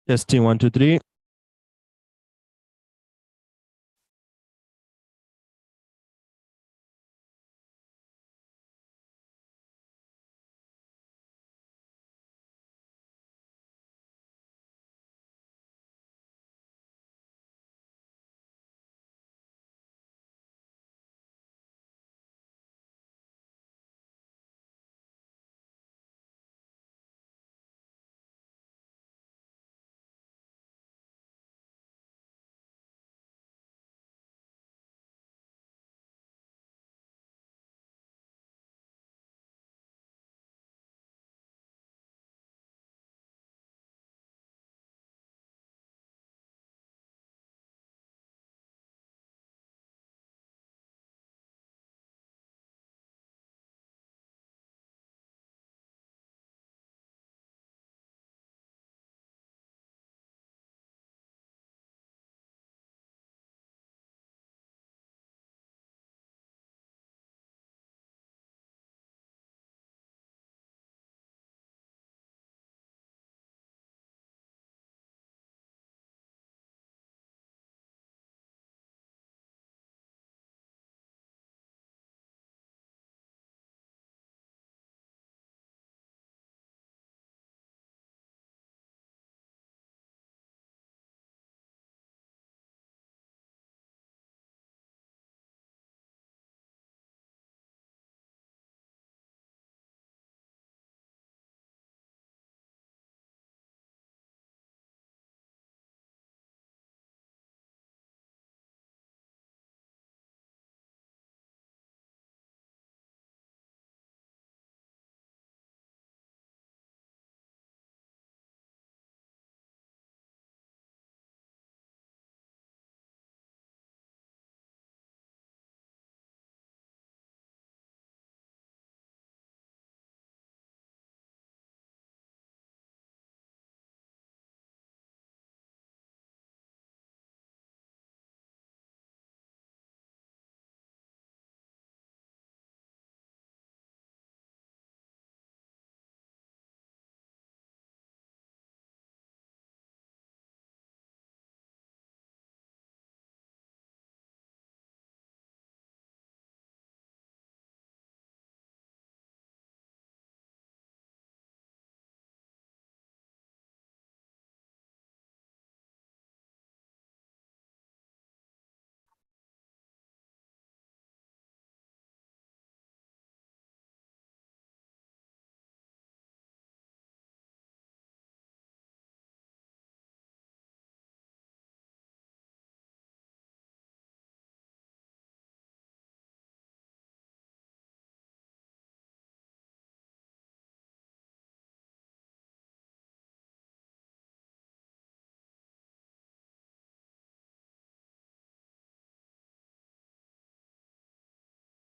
Testing one, two, three.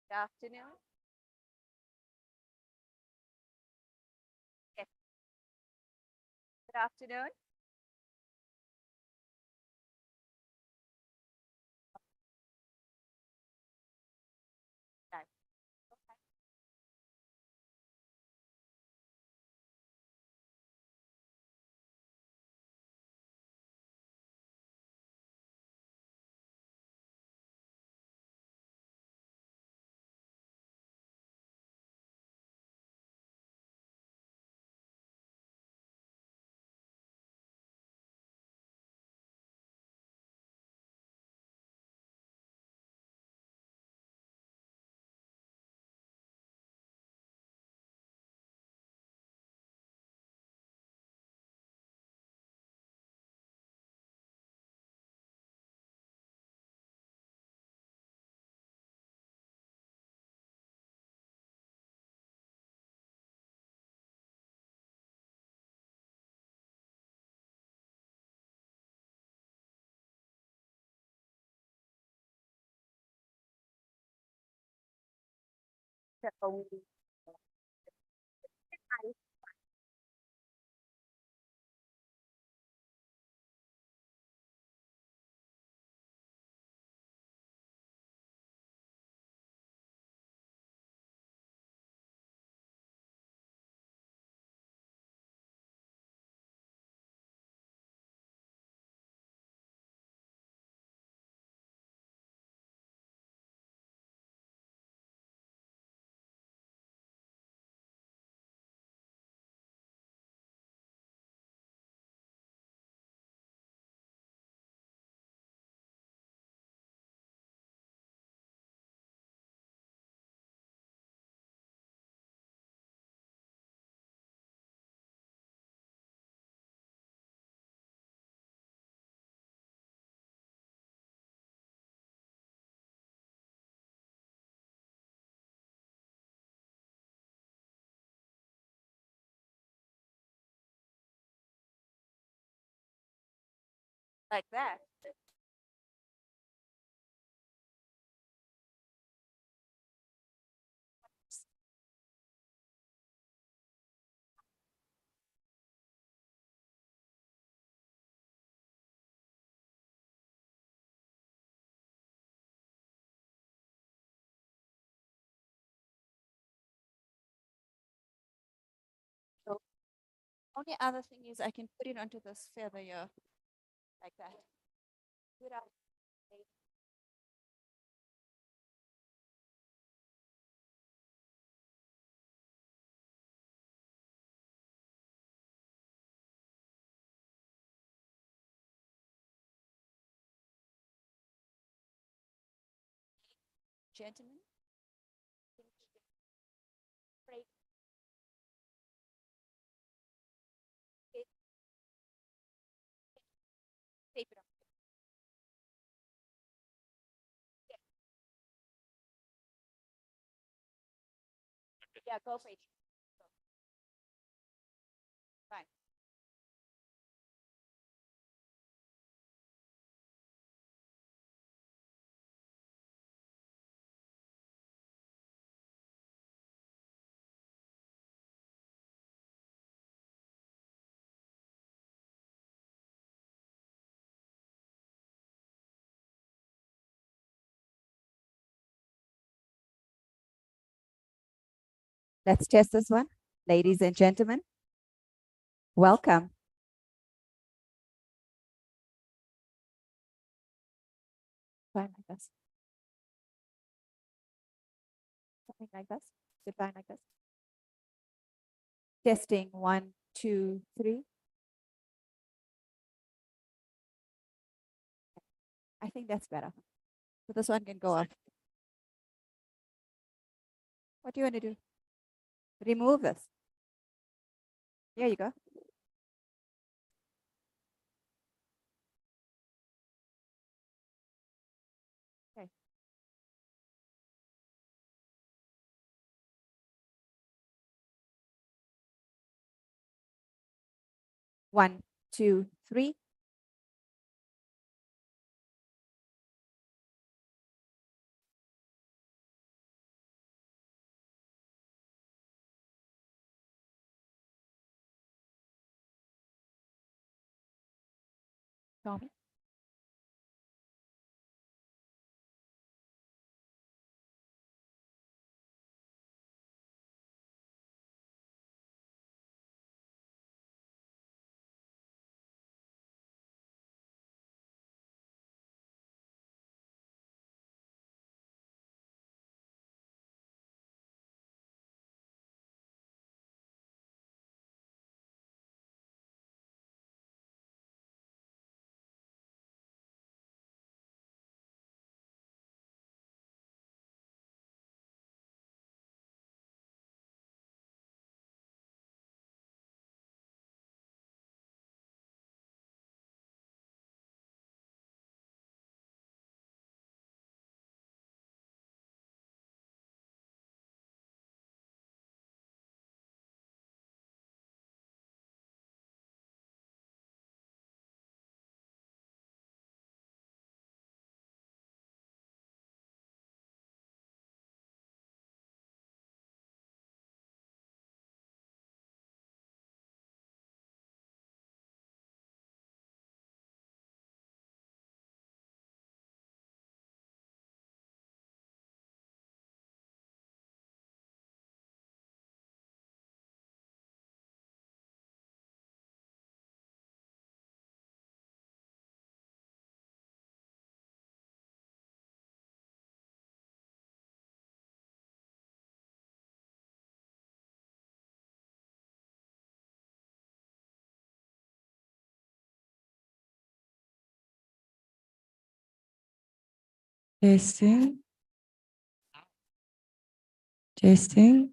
Good afternoon. Yes, good afternoon. Right. So, like that. So only other thing is I can put it onto this feather here, like that. Without gentlemen, break it, tape it up. Yeah, go for it. Go. Fine. Let's test this one. Ladies and gentlemen, welcome. Fine like this. Something like this. Sit fine like this. Testing 1, 2, 3. I think that's better. So this one can go off. What do you want to do? Remove this. Here you go. Okay. One, two, three. Show me. Testing. Testing.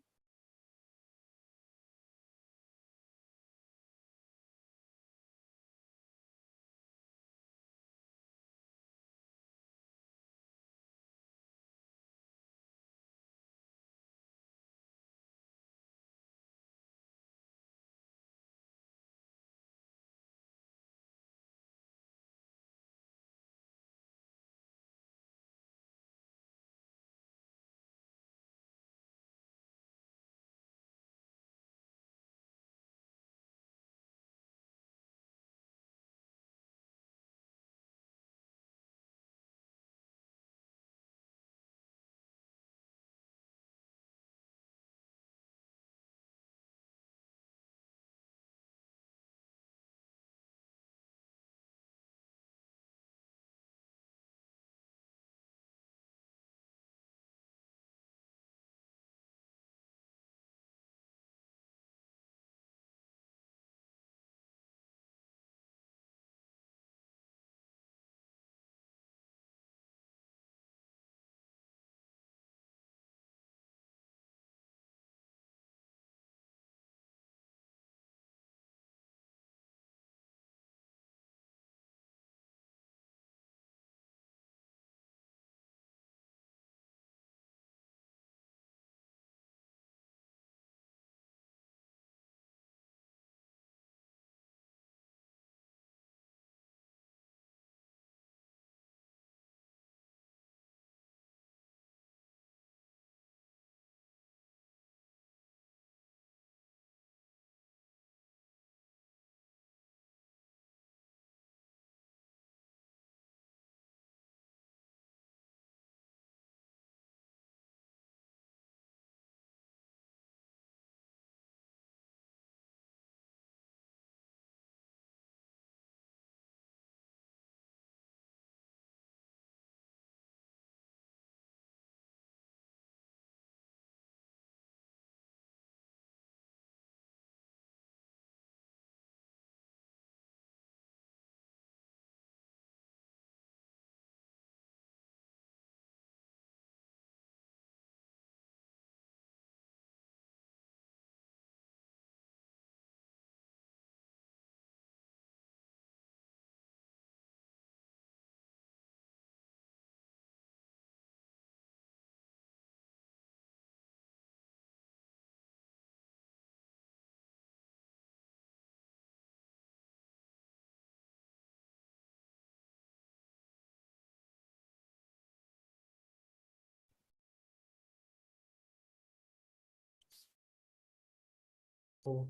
Oh,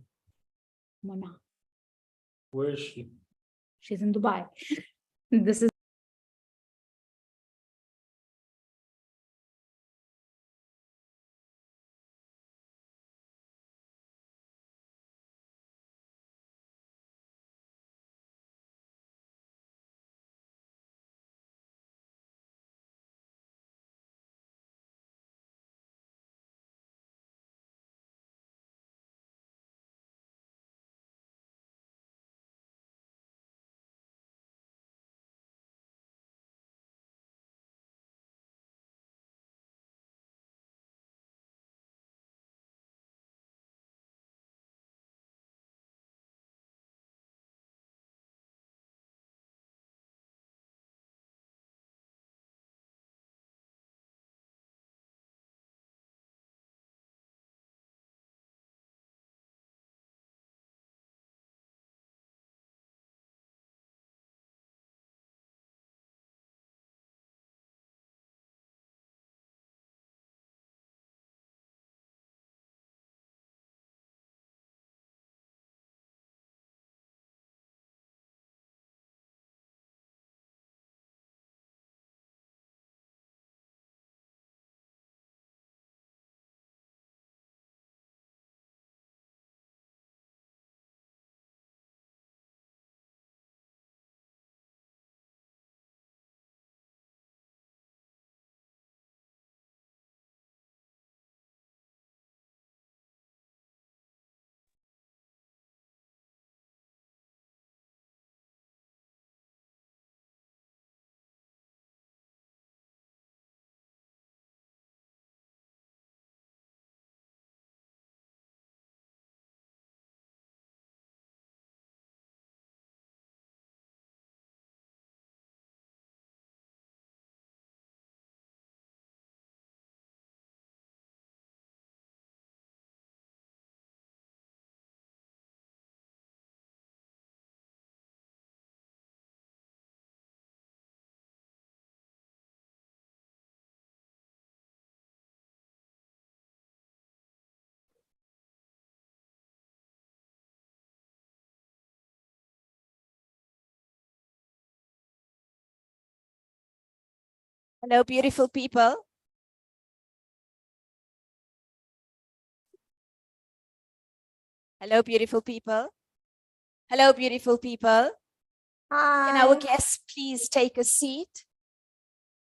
Mona. where is she? She's in Dubai. This is Hello, beautiful people. Hello, beautiful people. Hello, beautiful people. Can our guests please take a seat?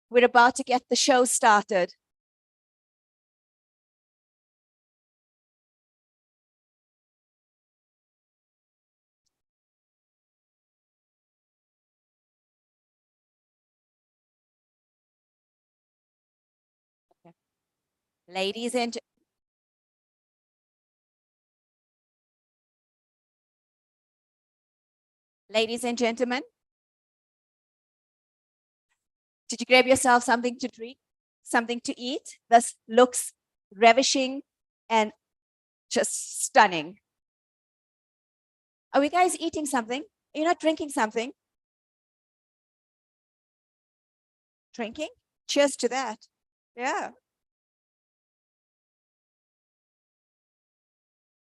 We're about to get the show started. Ladies and ladies and gentlemen, did you grab yourself something to drink, something to eat? This looks ravishing and just stunning. Are we guys eating something? You're not drinking something? Drinking? Cheers to that. Yeah.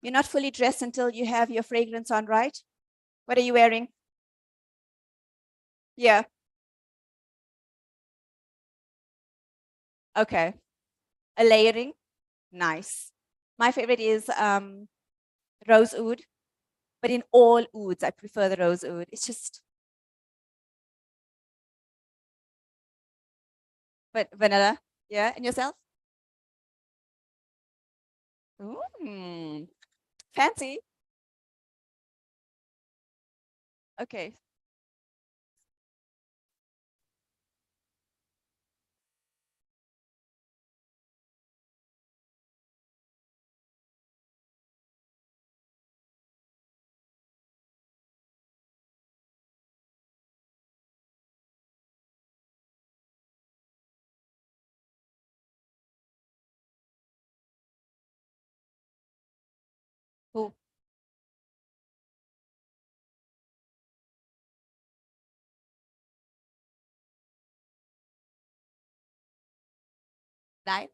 You're not fully dressed until you have your fragrance on, right? What are you wearing? Yeah. Okay. A layering. Nice. My favorite is rose oud, but in all ouds, I prefer the rose oud. It's just, but vanilla. Yeah. And yourself? Ooh, fancy. Okay. Cool. Nine.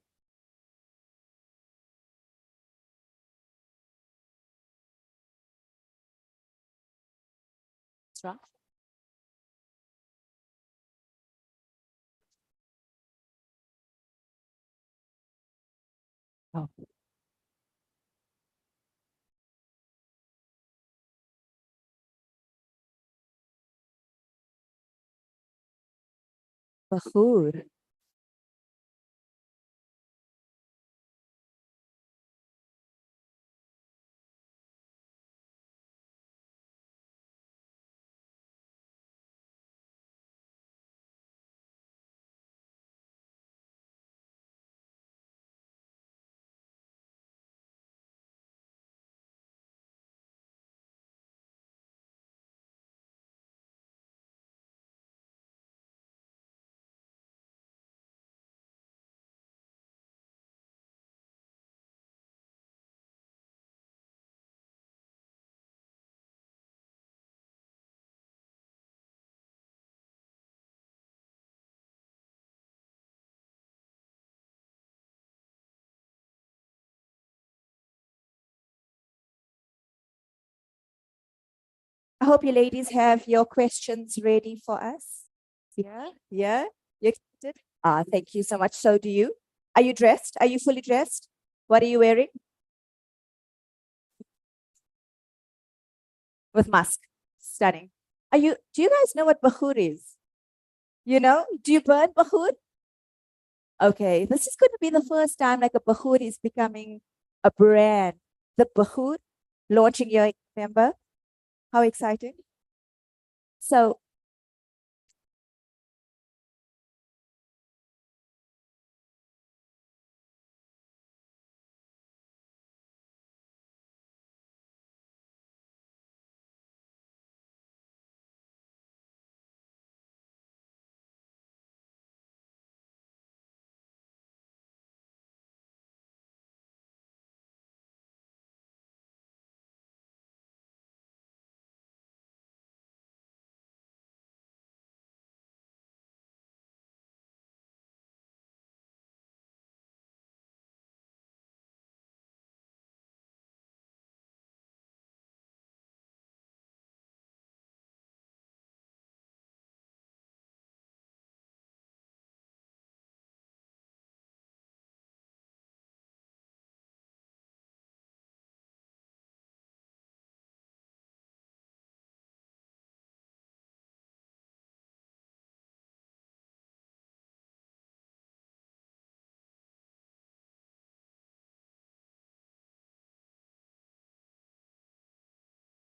That's right. Oh. Bahoor. I hope you ladies have your questions ready for us. Yeah, yeah. You excited? Thank you so much. So do you. Are you dressed? Are you fully dressed? What are you wearing? With mask. Stunning. Do you guys know what Bahoor is? You know? Do you burn Bahoor? Okay, this is going to be the first time like a Bahoor is becoming a brand. The Bahoor launching your November. How exciting. So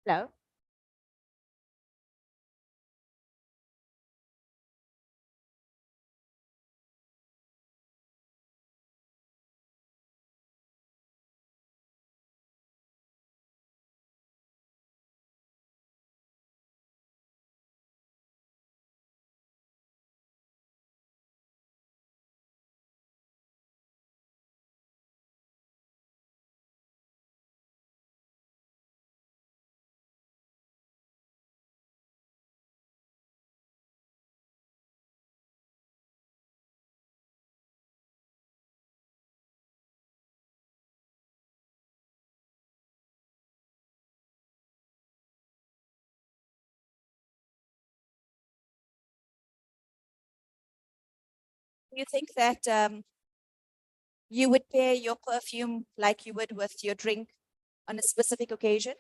hello. Do you think that you would pair your perfume like you would with your drink on a specific occasion?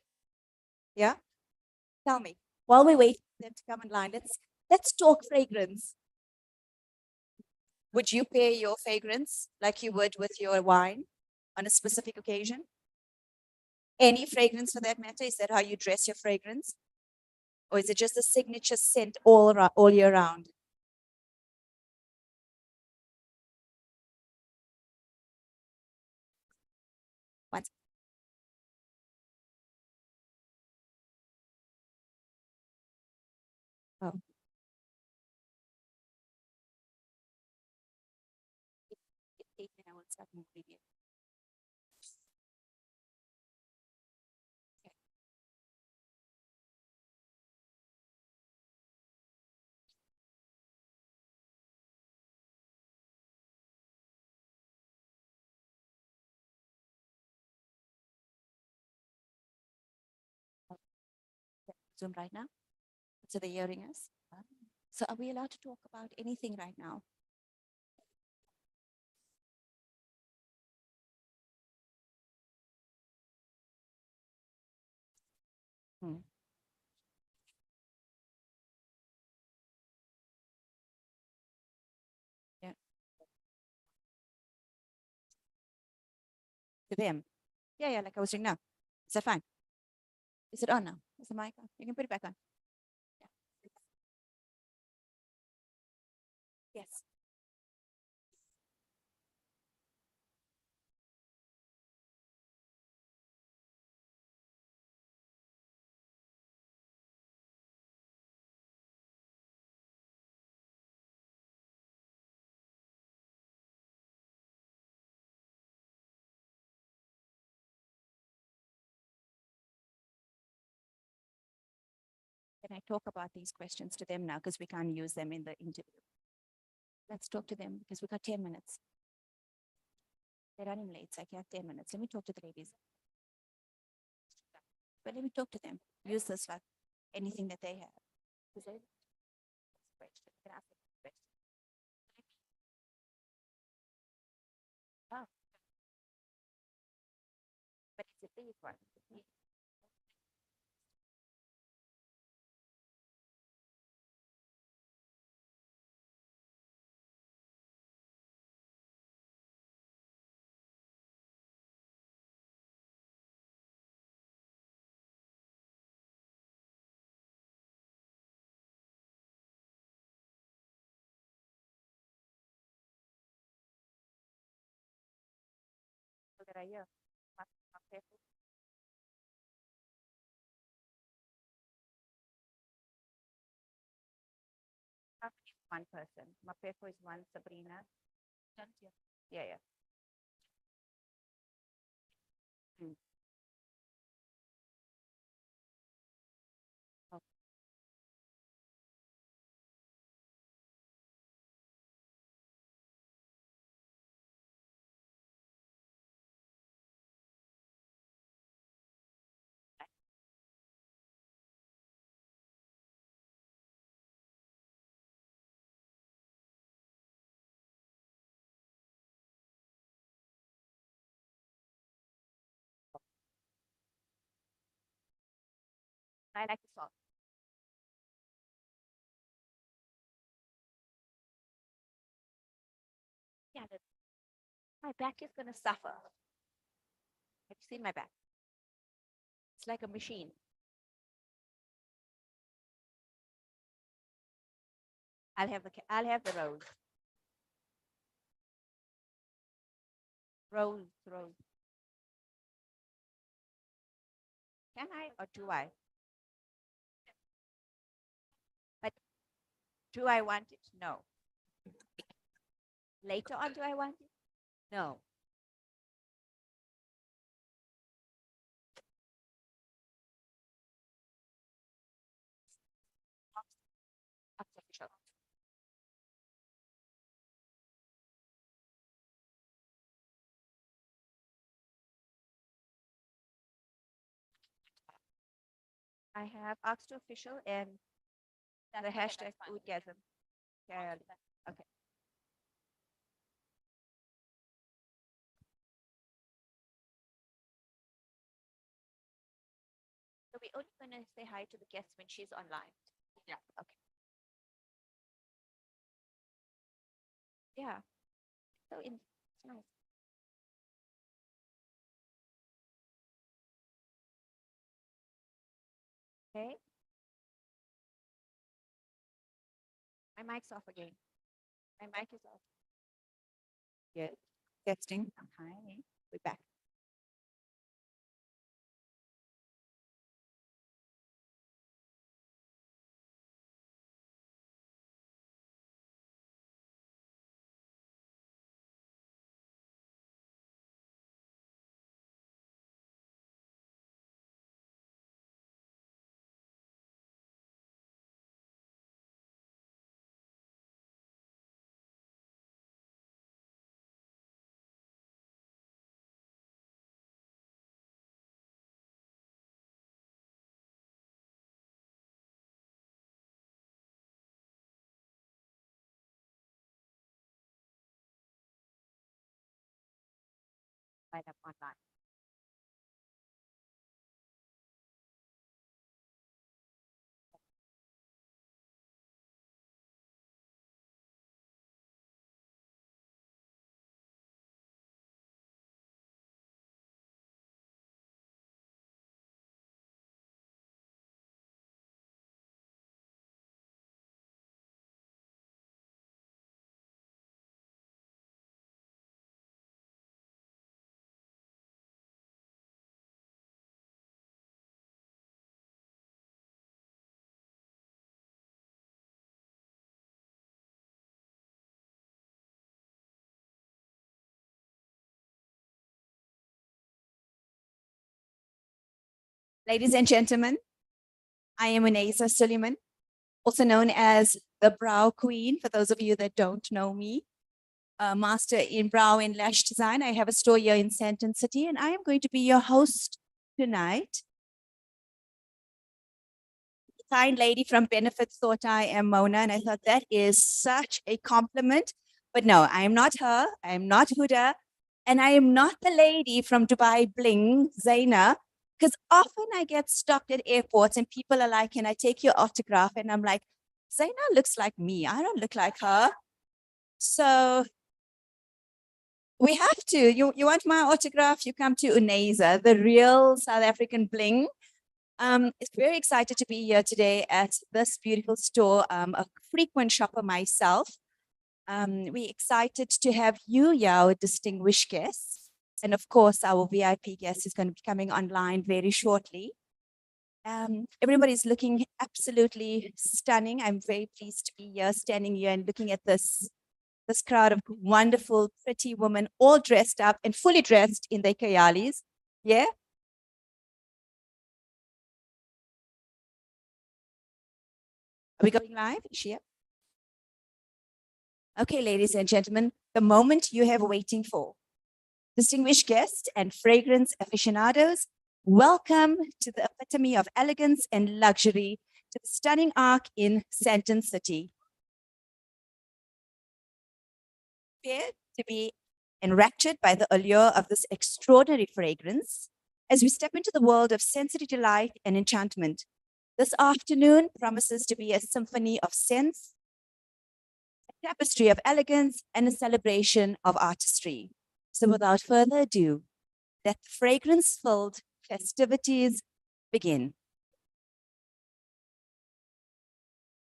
Yeah? Tell me. While we wait for them to come in line, let's talk fragrance. Would you pair your fragrance like you would with your wine on a specific occasion? Any fragrance for that matter? Is that how you dress your fragrance? Or is it just a signature scent all year round? Once. Oh. And I will start moving it. Zoom right now. So they're hearing us. So are we allowed to talk about anything right now? Hmm. Yeah. To them. Yeah, like I was doing now. Is that fine? Is it on now? Is the mic on? You can put it back on. Yeah. Yes. Can I talk about these questions to them now because we can't use them in the interview? Let's talk to them because we got 10 minutes. They're running late, so I have 10 minutes. Let me talk to the ladies. But let me talk to them. Use this like anything that they have. Because they question. You can ask them a question. Oh, but it's a big one. So that I hear. My favorite. One person. My favorite is one, Sabrina. Yeah, yeah. Mm. Oh, I like the song. Yeah, my back is going to suffer. Have you seen my back? It's like a machine. I'll have the rose. Rose. Can I or do I? But do I want it? No. Later on, do I want it? No. Artificial. I have asked to official and the hashtag Oudgasm. Kayali. Okay. So we're only going to say hi to the guests when she's online. Yeah. Okay. Yeah. So it's nice. Okay. My mic's off again. My mic is off. Yeah. Texting. Hi. We're back. right up online. Ladies and gentlemen, I am Uneza Suleiman, also known as the Brow Queen, for those of you that don't know me. A master in brow and lash design. I have a store here in Sandton City, and I am going to be your host tonight. The kind lady from Benefit thought I am Mona, and I thought that is such a compliment. But no, I am not her. I am not Huda, and I am not the lady from Dubai Bling, Zaina. Because often I get stopped at airports and people are like, "Can I take your autograph?" And I'm like, "Zaina looks like me. I don't look like her." So we have to. You want my autograph? You come to Uneza, the real South African bling. It's very excited to be here today at this beautiful store. A frequent shopper myself. We're excited to have you, our distinguished guests. And of course, our VIP guest is going to be coming online very shortly. Everybody's looking absolutely stunning. I'm very pleased to be here, standing here and looking at this crowd of wonderful, pretty women, all dressed up and fully dressed in their Kayalis. Yeah? Are we going live? Is she up? Okay, ladies and gentlemen, the moment you have waiting for. Distinguished guests and fragrance aficionados, welcome to the epitome of elegance and luxury, to the stunning Ark in Sandton City. Prepare to be enraptured by the allure of this extraordinary fragrance as we step into the world of sensory delight and enchantment. This afternoon promises to be a symphony of sense, a tapestry of elegance, and a celebration of artistry. So without further ado, let the fragrance-filled festivities begin.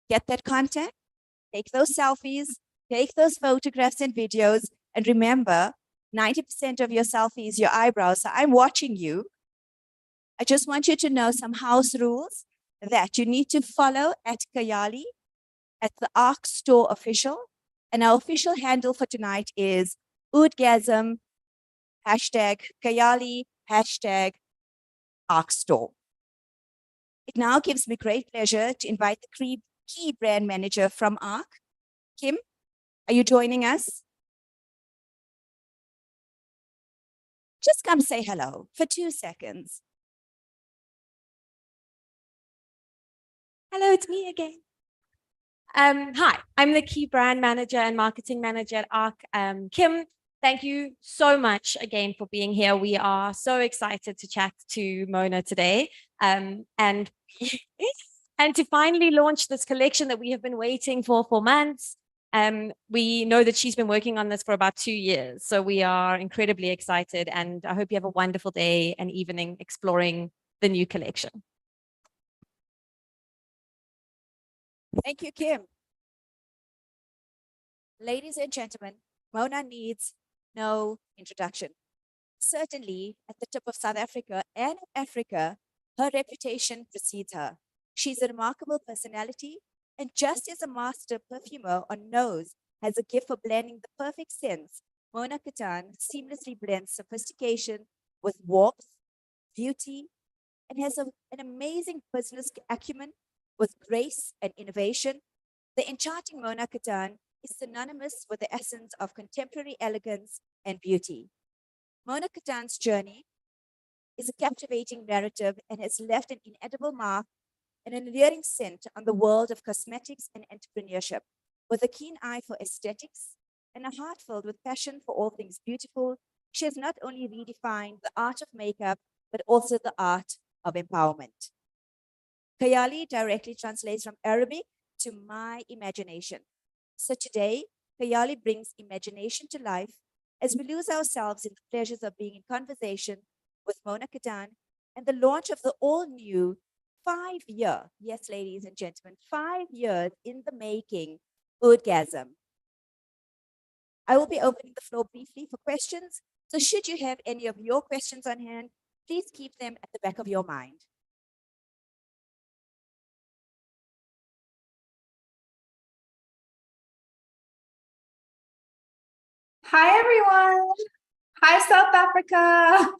Get that contact, take those selfies, take those photographs and videos, and remember, 90% of your selfie is your eyebrows. So I'm watching you. I just want you to know some house rules that you need to follow at Kayali, at the Ark Store Official. And our official handle for tonight is Oudgasm, #Kayali, #Ark Store. It now gives me great pleasure to invite the key brand manager from Ark. Kim, are you joining us? Just come say hello for 2 seconds. Hello, it's me again. Hi, I'm the key brand manager and marketing manager at Ark. Kim, thank you so much again for being here. We are so excited to chat to Mona today and and to finally launch this collection that we have been waiting for months. We know that she's been working on this for about 2 years, so we are incredibly excited, and I hope you have a wonderful day and evening exploring the new collection. Thank you, Kim. Ladies and gentlemen, Mona needs no introduction. Certainly, at the tip of South Africa and Africa, her reputation precedes her. She's a remarkable personality, and just as a master perfumer on nose has a gift for blending the perfect scents, Mona Katan seamlessly blends sophistication with warmth, beauty, and has an amazing business acumen with grace and innovation. The enchanting Mona Katan is synonymous with the essence of contemporary elegance and beauty. Mona Katan's journey is a captivating narrative and has left an inedible mark and an alluring scent on the world of cosmetics and entrepreneurship, with a keen eye for aesthetics and a heart filled with passion for all things beautiful, she has not only redefined the art of makeup, but also the art of empowerment. Kayali directly translates from Arabic to my imagination. So today, Kayali brings imagination to life as we lose ourselves in the pleasures of being in conversation with Mona Kadan and the launch of the all-new 5-year, yes, ladies and gentlemen, 5 years in the making, Oudgasm. I will be opening the floor briefly for questions. So should you have any of your questions on hand, please keep them at the back of your mind. Hi, everyone. Hi, South Africa.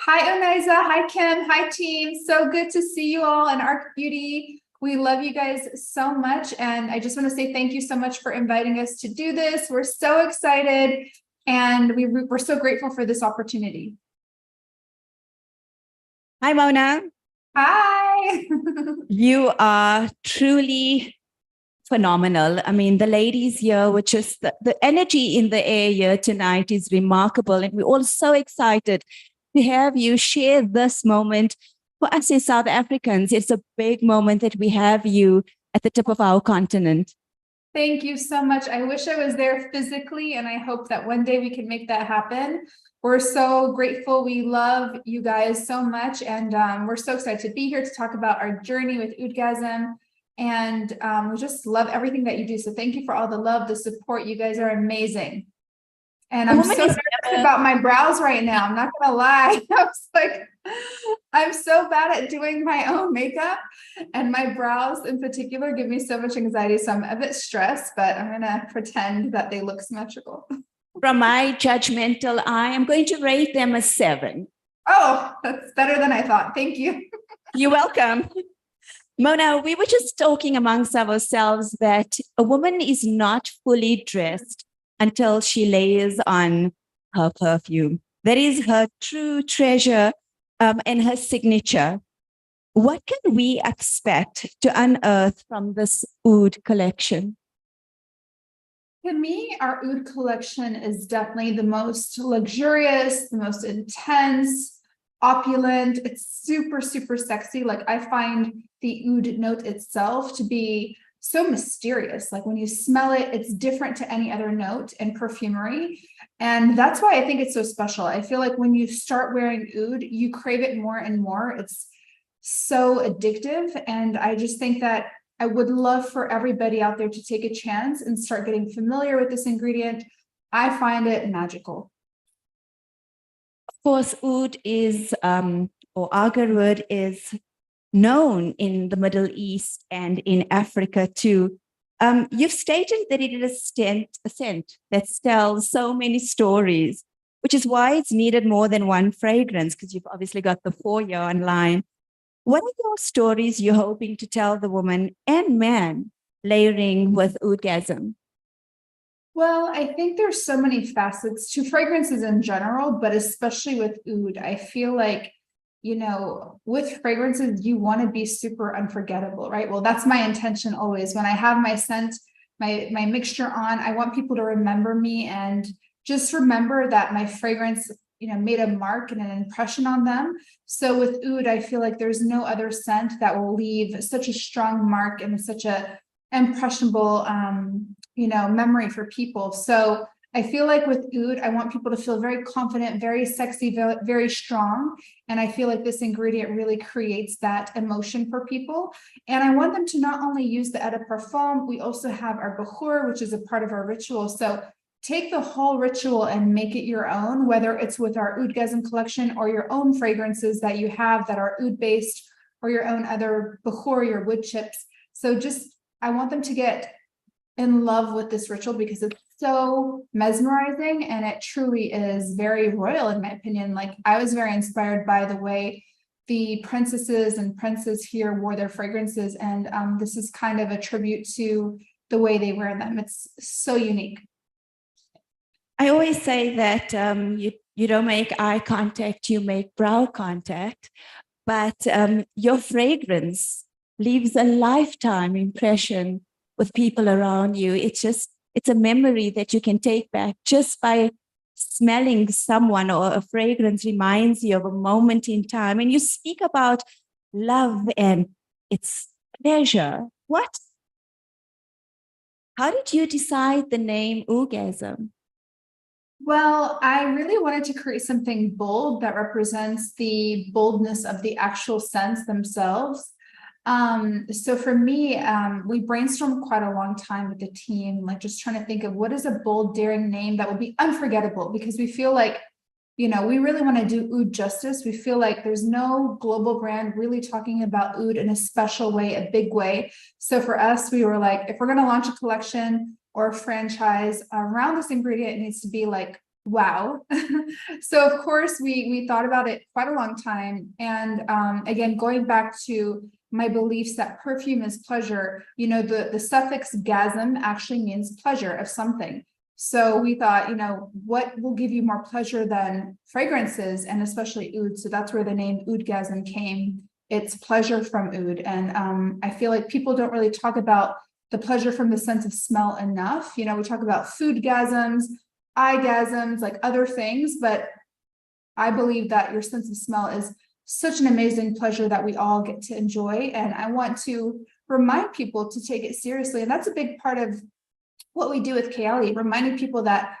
Hi, Unaiza. Hi, Kim. Hi, team. So good to see you all in Arc Beauty. We love you guys so much. And I just want to say thank you so much for inviting us to do this. We're so excited and we're so grateful for this opportunity. Hi, Mona. Hi. You are truly phenomenal. I mean, the ladies here, which is the energy in the air here tonight is remarkable. And we're all so excited to have you share this moment. For us as South Africans, it's a big moment that we have you at the tip of our continent. Thank you so much. I wish I was there physically, and I hope that one day we can make that happen. We're so grateful. We love you guys so much, and we're so excited to be here to talk about our journey with Oudgasm. And we just love everything that you do. So thank you for all the love, the support. You guys are amazing. And I'm so nervous about my brows right now. I'm not gonna lie. I was like, I'm so bad at doing my own makeup, and my brows in particular give me so much anxiety. So I'm a bit stressed, but I'm gonna pretend that they look symmetrical. From my judgmental eye, I'm going to rate them a 7. Oh, that's better than I thought. Thank you. You're welcome. Mona, we were just talking amongst ourselves that a woman is not fully dressed until she layers on her perfume. That is her true treasure and her signature. What can we expect to unearth from this oud collection? To me, our oud collection is definitely the most luxurious, the most intense, opulent. It's super, super sexy. Like, I find the oud note itself to be so mysterious. Like, when you smell it, it's different to any other note in perfumery. And that's why I think it's so special. I feel like when you start wearing oud, you crave it more and more. It's so addictive. And I just think that I would love for everybody out there to take a chance and start getting familiar with this ingredient. I find it magical. Of course, oud is, or agarwood is known in the Middle East and in Africa too. You've stated that it is a scent that tells so many stories, which is why it's needed more than one fragrance, because you've obviously got the 4-year online. What are your stories you're hoping to tell the woman and man layering with Oudgasm? Well, I think there's so many facets to fragrances in general, but especially with oud. I feel like, you know, with fragrances, you want to be super unforgettable, right? Well, that's my intention always. When I have my scent, my mixture on, I want people to remember me and just remember that my fragrance, you know, made a mark and an impression on them. So with oud, I feel like there's no other scent that will leave such a strong mark and such a impressionable, you know, memory for people. So I feel like with oud, I want people to feel very confident, very sexy, very, very strong. And I feel like this ingredient really creates that emotion for people. And I want them to not only use the eau de parfum, we also have our bakhur, which is a part of our ritual. So take the whole ritual and make it your own, whether it's with our Oudgasm collection or your own fragrances that you have that are oud based, or your own other bakhur, your wood chips. So just, I want them to get in love with this ritual because it's so mesmerizing and it truly is very royal, in my opinion. Like, I was very inspired by the way the princesses and princes here wore their fragrances. And this is kind of a tribute to the way they wear them. It's so unique. I always say that you don't make eye contact, you make brow contact, but your fragrance leaves a lifetime impression with people around you. It's a memory that you can take back just by smelling someone or a fragrance reminds you of a moment in time, and you speak about love and it's pleasure. How did you decide the name Oudgasm? Well, I really wanted to create something bold that represents the boldness of the actual scents themselves. So for me, we brainstormed quite a long time with the team, like just trying to think of what is a bold, daring name that will be unforgettable, because we feel like, you know, we really want to do oud justice. We feel like there's no global brand really talking about oud in a special way, a big way. So for us, we were like, if we're going to launch a collection or a franchise around this ingredient, it needs to be like, wow. So of course, we thought about it quite a long time. And again, going back to my beliefs that perfume is pleasure, you know, the suffix gasm actually means pleasure of something. So we thought, you know, what will give you more pleasure than fragrances, and especially oud? So that's where the name Oudgasm came. It's pleasure from oud. And I feel like people don't really talk about the pleasure from the sense of smell enough. You know, we talk about foodgasms, eyegasms, like other things, but I believe that your sense of smell is such an amazing pleasure that we all get to enjoy. And I want to remind people to take it seriously. And that's a big part of what we do with Kayali, reminding people that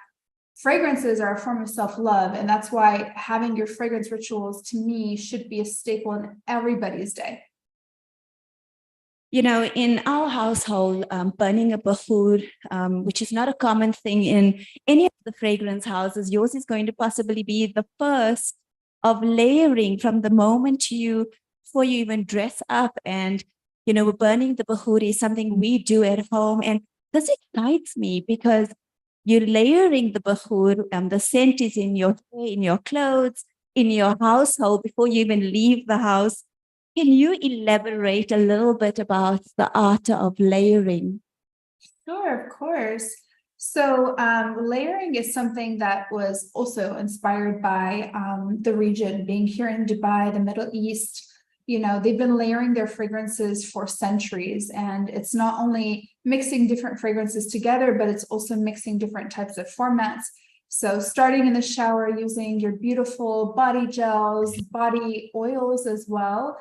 fragrances are a form of self-love. And that's why having your fragrance rituals, to me, should be a staple in everybody's day. You know, in our household, burning a bahoud, which is not a common thing in any of the fragrance houses, yours is going to possibly be the first of layering from the moment before you even dress up. And, you know, burning the bahoud is something we do at home. And this excites me because you're layering the bahoud, the scent is in your clothes, in your household before you even leave the house. Can you elaborate a little bit about the art of layering? Sure, of course. So layering is something that was also inspired by the region, being here in Dubai, the Middle East. You know, they've been layering their fragrances for centuries, and it's not only mixing different fragrances together, but it's also mixing different types of formats. So starting in the shower, using your beautiful body gels, body oils as well,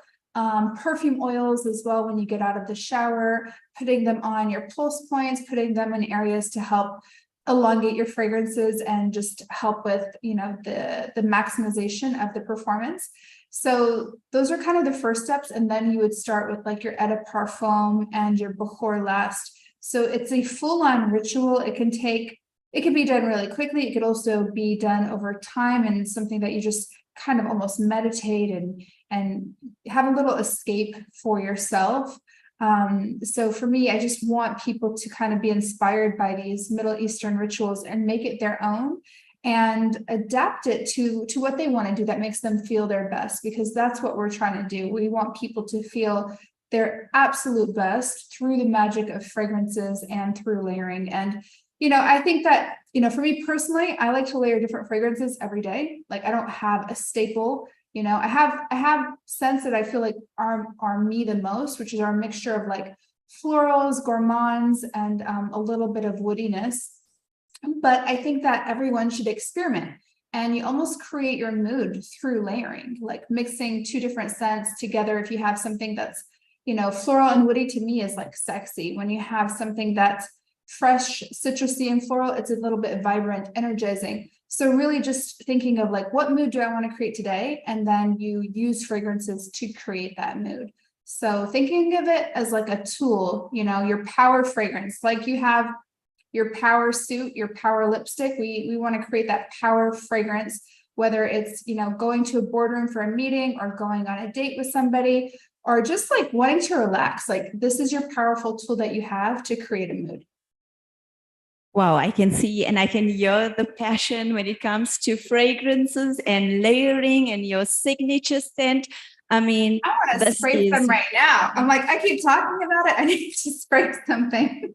perfume oils as well when you get out of the shower, putting them on your pulse points, putting them in areas to help elongate your fragrances and just help with, you know, the maximization of the performance. So those are kind of the first steps. And then you would start with like your eau de parfum and your before last. So it's a full-on ritual. It can be done really quickly. It could also be done over time, and something that you just kind of almost meditate and have a little escape for yourself. So for me, I just want people to kind of be inspired by these Middle Eastern rituals and make it their own and adapt it to what they want to do that makes them feel their best, because that's what we're trying to do. We want people to feel their absolute best through the magic of fragrances and through layering. And, you know, I think that, you know, for me personally, I like to layer different fragrances every day. Like I don't have a staple. You know, I have scents that I feel like are me the most, which is our mixture of like florals, gourmands, and a little bit of woodiness. But I think that everyone should experiment, and you almost create your mood through layering, like mixing two different scents together. If you have something that's, you know, floral and woody, to me is like sexy. When you have something that's fresh, citrusy and floral, it's a little bit vibrant, energizing. So really just thinking of like, what mood do I want to create today? And then you use fragrances to create that mood. So thinking of it as like a tool, you know, your power fragrance, like you have your power suit, your power lipstick. We want to create that power fragrance, whether it's, you know, going to a boardroom for a meeting or going on a date with somebody, or just like wanting to relax. Like this is your powerful tool that you have to create a mood. Wow, I can see and I can hear the passion when it comes to fragrances and layering and your signature scent. I mean, I want to spray some right now. I'm like, I keep talking about it. I need to spray something.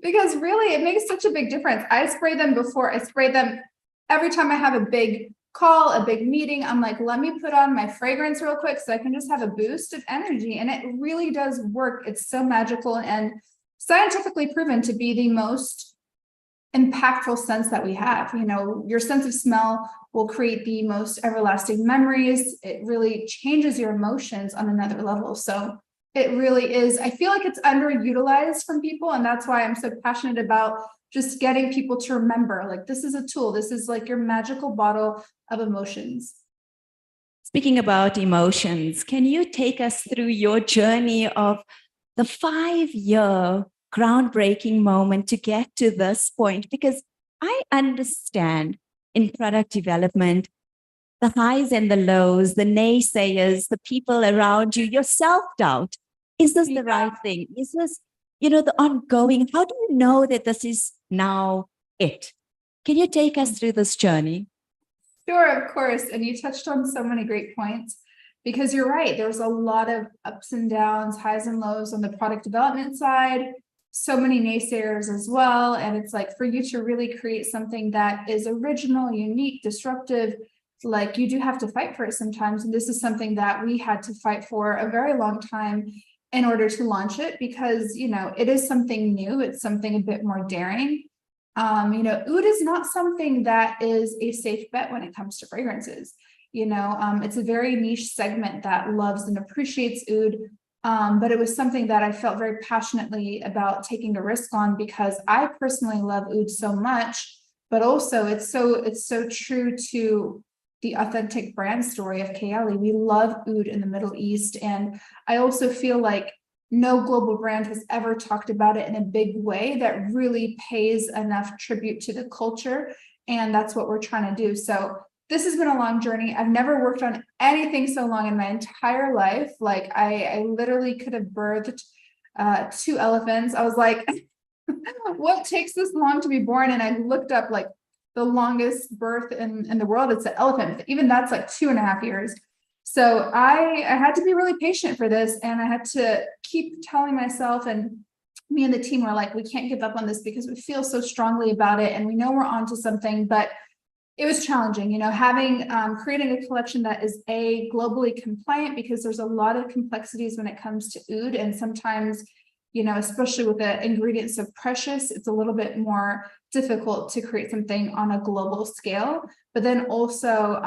Because really, it makes such a big difference. I spray them before. I spray them every time I have a big call, a big meeting. I'm like, let me put on my fragrance real quick so I can just have a boost of energy. And it really does work. It's so magical and scientifically proven to be the most impactful scents that we have. You know, your sense of smell will create the most everlasting memories. It really changes your emotions on another level. So it really is, I feel like it's underutilized from people. And that's why I'm so passionate about just getting people to remember, like, this is a tool. This is like your magical bottle of emotions. Speaking about emotions, can you take us through your journey of the 5-year groundbreaking moment to get to this point? Because I understand in product development, the highs and the lows, the naysayers, the people around you, your self-doubt. Is this the right thing? Is this, the ongoing? How do you know that this is now it? Can you take us through this journey? Sure, of course. And you touched on so many great points, because you're right. There's a lot of ups and downs, highs and lows on the product development side, so many naysayers as well. And it's like, for you to really create something that is original, unique, disruptive, like, you do have to fight for it sometimes. And this is something that we had to fight for a very long time in order to launch it, because, it is something new. It's something a bit more daring. Oud is not something that is a safe bet when it comes to fragrances. It's a very niche segment that loves and appreciates oud. But it was something that I felt very passionately about taking a risk on, because I personally love oud so much, but also it's so true to the authentic brand story of Kayali. We love oud in the Middle East. And I also feel like no global brand has ever talked about it in a big way that really pays enough tribute to the culture. And that's what we're trying to do. So this has been a long journey. I've never worked on anything so long in my entire life. Like, I literally could have birthed 2 elephants. I was like, what takes this long to be born? And I looked up like the longest birth in the world. It's an elephant. Even that's like 2.5 years. So I had to be really patient for this. And I had to keep telling myself, and me and the team were like, we can't give up on this because we feel so strongly about it. And we know we're onto something, but it was challenging, having creating a collection that is globally compliant, because there's a lot of complexities when it comes to oud. And sometimes, especially with the ingredients so precious, it's a little bit more difficult to create something on a global scale. But then also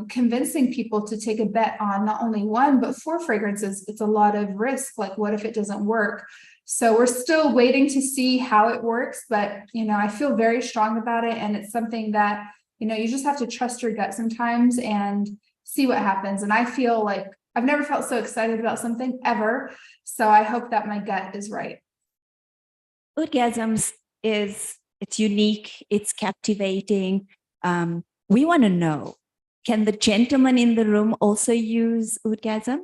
convincing people to take a bet on not only 1, but 4 fragrances, it's a lot of risk. Like, what if it doesn't work? So we're still waiting to see how it works. But, I feel very strong about it. And it's something that, you just have to trust your gut sometimes and see what happens. And I feel like I've never felt so excited about something ever. So I hope that my gut is right. Oudgasms it's unique, it's captivating. We want to know, can the gentleman in the room also use Oudgasm?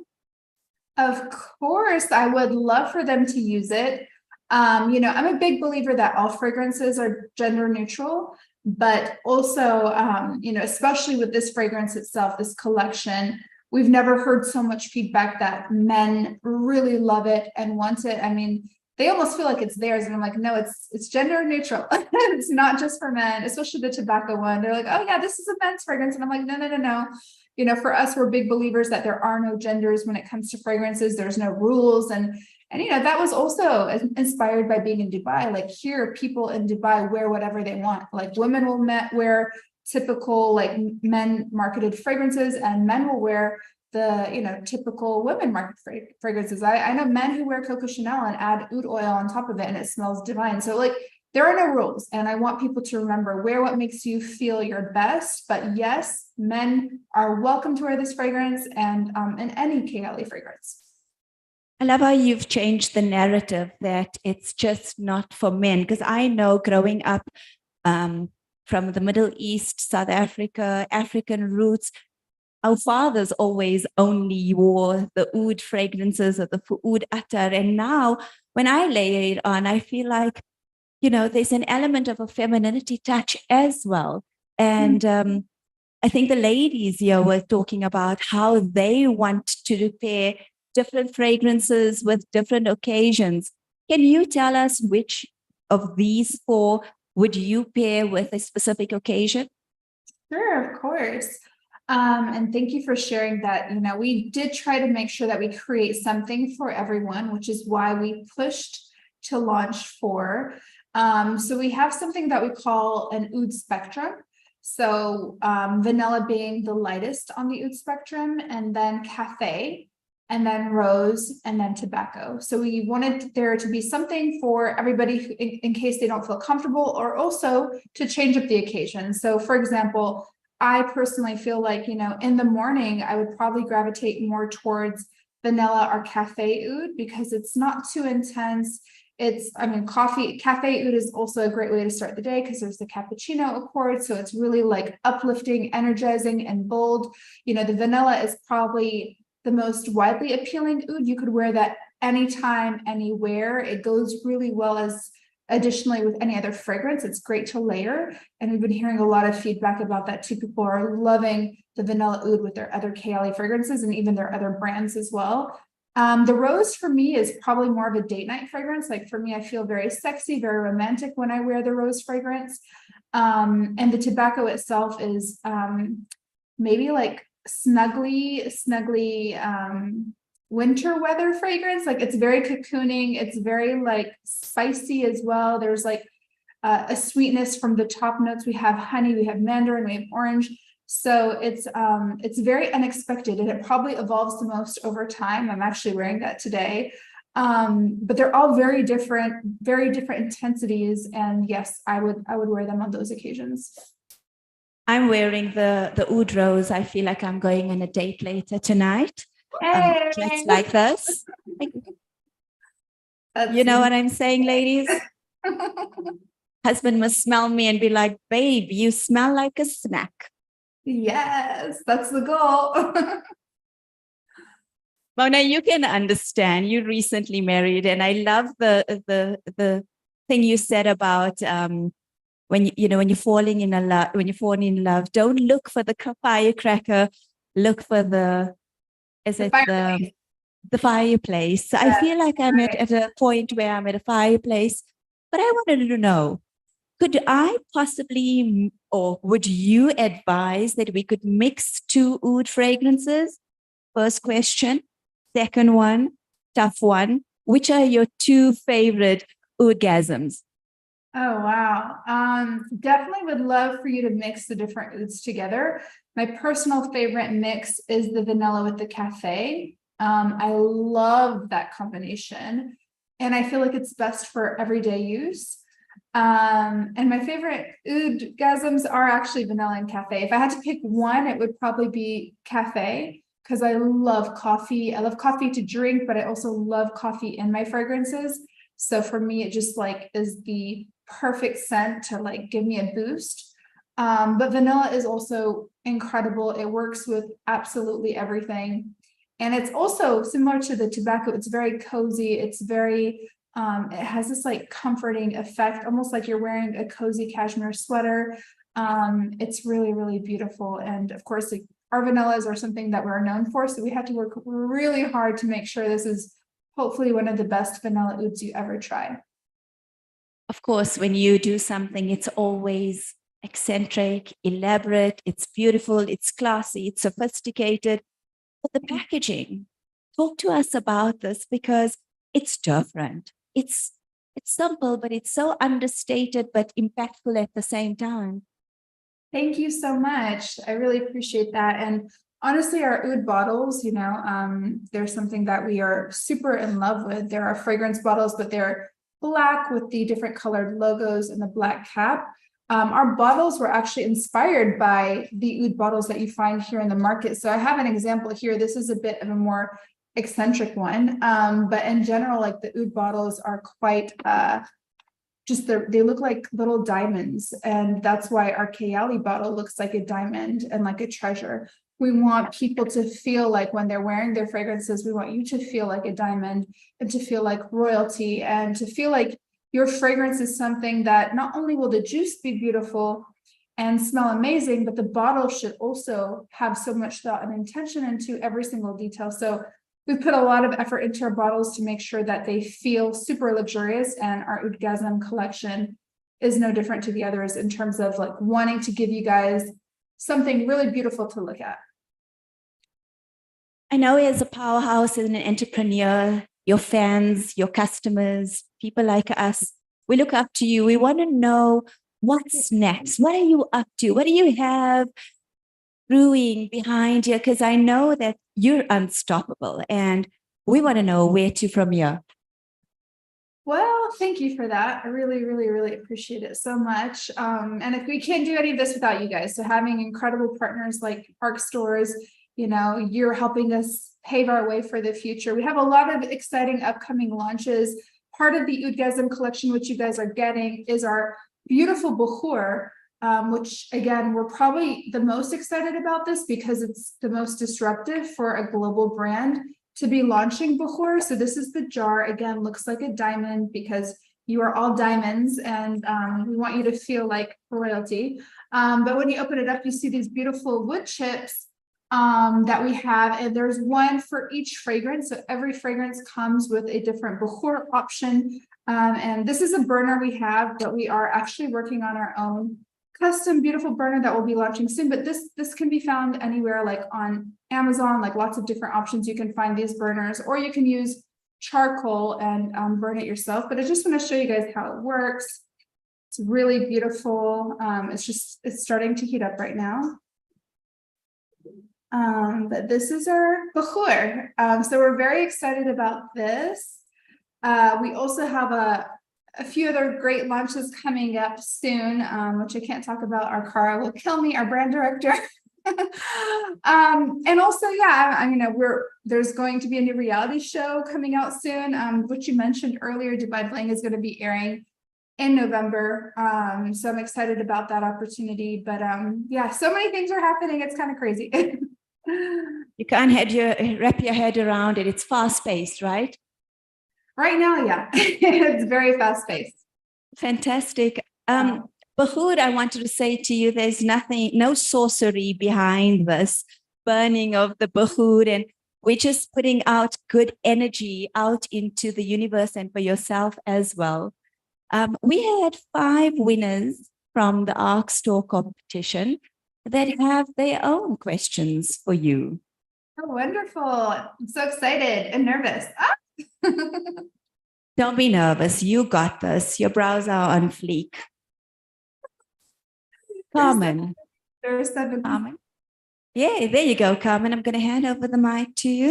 Of course, I would love for them to use it. I'm a big believer that all fragrances are gender neutral, but also, especially with this fragrance itself, this collection, we've never heard so much feedback that men really love it and want it. I mean, they almost feel like it's theirs. And I'm like, no, it's gender neutral. It's not just for men, especially the tobacco one. They're like, oh yeah, this is a men's fragrance. And I'm like, no. For us, we're big believers that there are no genders when it comes to fragrances. There's no rules. And that was also inspired by being in Dubai. Like, here, people in Dubai wear whatever they want. Like, women will wear typical, like, men marketed fragrances, and men will wear the, typical women market fragrances. I know men who wear Coco Chanel and add oud oil on top of it, and it smells divine. So, like, there are no rules. And I want people to remember, wear what makes you feel your best. But yes, men are welcome to wear this fragrance, and in any Kayali fragrance. I love how you've changed the narrative that it's just not for men. Because I know, growing up from the Middle East, South Africa, African roots, our fathers always only wore the oud fragrances or the oud attar. And now when I lay it on, I feel like, there's an element of a femininity touch as well. And I think the ladies here were talking about how they want to pair different fragrances with different occasions. Can you tell us which of these 4 would you pair with a specific occasion? Sure, of course. And thank you for sharing that. We did try to make sure that we create something for everyone, which is why we pushed to launch 4. So we have something that we call an oud spectrum. So vanilla being the lightest on the oud spectrum, and then cafe, and then rose, and then tobacco. So we wanted there to be something for everybody in case they don't feel comfortable, or also to change up the occasion. So for example, I personally feel like, you know, in the morning, I would probably gravitate more towards vanilla or cafe oud because it's not too intense. Cafe oud is also a great way to start the day because there's the cappuccino accord. So it's really like uplifting, energizing, and bold. You know, the vanilla is probably the most widely appealing oud. You could wear that anytime, anywhere. It goes really well as additionally with any other fragrance. It's great to layer. And we've been hearing a lot of feedback about that too. People are loving the vanilla oud with their other Kayali fragrances and even their other brands as well. The rose for me is probably more of a date night fragrance. Like for me, I feel very sexy, very romantic when I wear the rose fragrance. And the tobacco itself is maybe like snuggly winter weather fragrance. Like it's very cocooning. It's very like spicy as well. There's like a sweetness from the top notes. We have honey, we have mandarin, we have orange. So it's very unexpected, and it probably evolves the most over time. I'm actually wearing that today. But they're all very different intensities. And yes, I would wear them on those occasions. I'm wearing the oud rose. I feel like I'm going on a date later tonight. Hey. Just like this. You know what I'm saying, ladies? Husband must smell me and be like, babe, you smell like a snack. Yes, that's the goal. Mona, you can understand. You recently married, and I love the thing you said about when you're falling in love, don't look for the firecracker, look for the fireplace. So I feel like I'm at a point where I'm at a fireplace, but I wanted to know, could I possibly, or would you advise that we could mix two oud fragrances? First question. Second one, tough one. Which are your two favorite Oudgasms? Oh, wow. Definitely would love for you to mix the different ouds together. My personal favorite mix is the vanilla with the cafe. I love that combination, and I feel like it's best for everyday use. And my favorite Oudgasms are actually vanilla and cafe. If I had to pick one, it would probably be cafe, because I love coffee. I love coffee to drink, but I also love coffee in my fragrances. So for me, it just like is the perfect scent to like give me a boost. But vanilla is also incredible. It works with absolutely everything. And it's also similar to the tobacco. It's very cozy. It's very, it has this like comforting effect, almost like you're wearing a cozy cashmere sweater. It's really, really beautiful. And of course, like, our vanillas are something that we're known for. So we had to work really hard to make sure this is hopefully one of the best vanilla ouds you ever try. Of course, when you do something, it's always eccentric, elaborate, it's beautiful, it's classy, it's sophisticated. But the packaging, talk to us about this, because it's different. It's simple, but it's so understated, but impactful at the same time. Thank you so much. I really appreciate that. And honestly, our oud bottles, they're something that we are super in love with. There are fragrance bottles, but they're black with the different colored logos and the black cap. Our bottles were actually inspired by the oud bottles that you find here in the market. So I have an example here. This is a bit of a more eccentric one. But in general, like the oud bottles are quite they look like little diamonds, and that's why our Kayali bottle looks like a diamond and like a treasure. We want people to feel like when they're wearing their fragrances, we want you to feel like a diamond and to feel like royalty and to feel like your fragrance is something that not only will the juice be beautiful and smell amazing, but the bottle should also have so much thought and intention into every single detail. So we put a lot of effort into our bottles to make sure that they feel super luxurious, and our Oudgasm collection is no different to the others in terms of like wanting to give you guys something really beautiful to look at. I know as a powerhouse, as an entrepreneur, your fans, your customers, people like us, we look up to you. We want to know what's next. What are you up to? What do you have brewing behind you? Because I know that you're unstoppable, and we want to know where to from here. Well, thank you for that. I really, really, really appreciate it so much. And if we can't do any of this without you guys, so having incredible partners like Park Stores, you know, you're helping us pave our way for the future. We have a lot of exciting upcoming launches. Part of the Oudgasm collection, which you guys are getting, is our beautiful Bukhur, which again, we're probably the most excited about this because it's the most disruptive for a global brand to be launching Bukhur. So this is the jar. Again, looks like a diamond because you are all diamonds, and we want you to feel like royalty. But when you open it up, you see these beautiful wood chips that we have, and there's one for each fragrance. So every fragrance comes with a different Bukhur option. And this is a burner we have, but we are actually working on our own custom beautiful burner that will be launching soon. But this can be found anywhere, like on Amazon, like lots of different options. You can find these burners, or you can use charcoal and burn it yourself. But I just want to show you guys how it works. It's really beautiful. It's starting to heat up right now. But this is our Bukhur. So we're very excited about this. We also have a few other great launches coming up soon, which I can't talk about. Our Cara will kill me, our brand director. And also, there's going to be a new reality show coming out soon, which you mentioned earlier. Dubai Bling is going to be airing in November. So I'm excited about that opportunity. But yeah, so many things are happening. It's kind of crazy. You can't wrap your head around it. It's fast-paced, right? Right now, yeah. It's very fast-paced. Fantastic. Bukhur, I wanted to say to you, there's no sorcery behind this burning of the Bukhur, and we're just putting out good energy out into the universe and for yourself as well. We had 5 winners from the ARC Store competition that have their own questions for you. Oh, wonderful. I'm so excited and nervous. Don't be nervous. You got this. Your brows are on fleek. Carmen. There's 7. Carmen. Yeah, there you go, Carmen. I'm going to hand over the mic to you.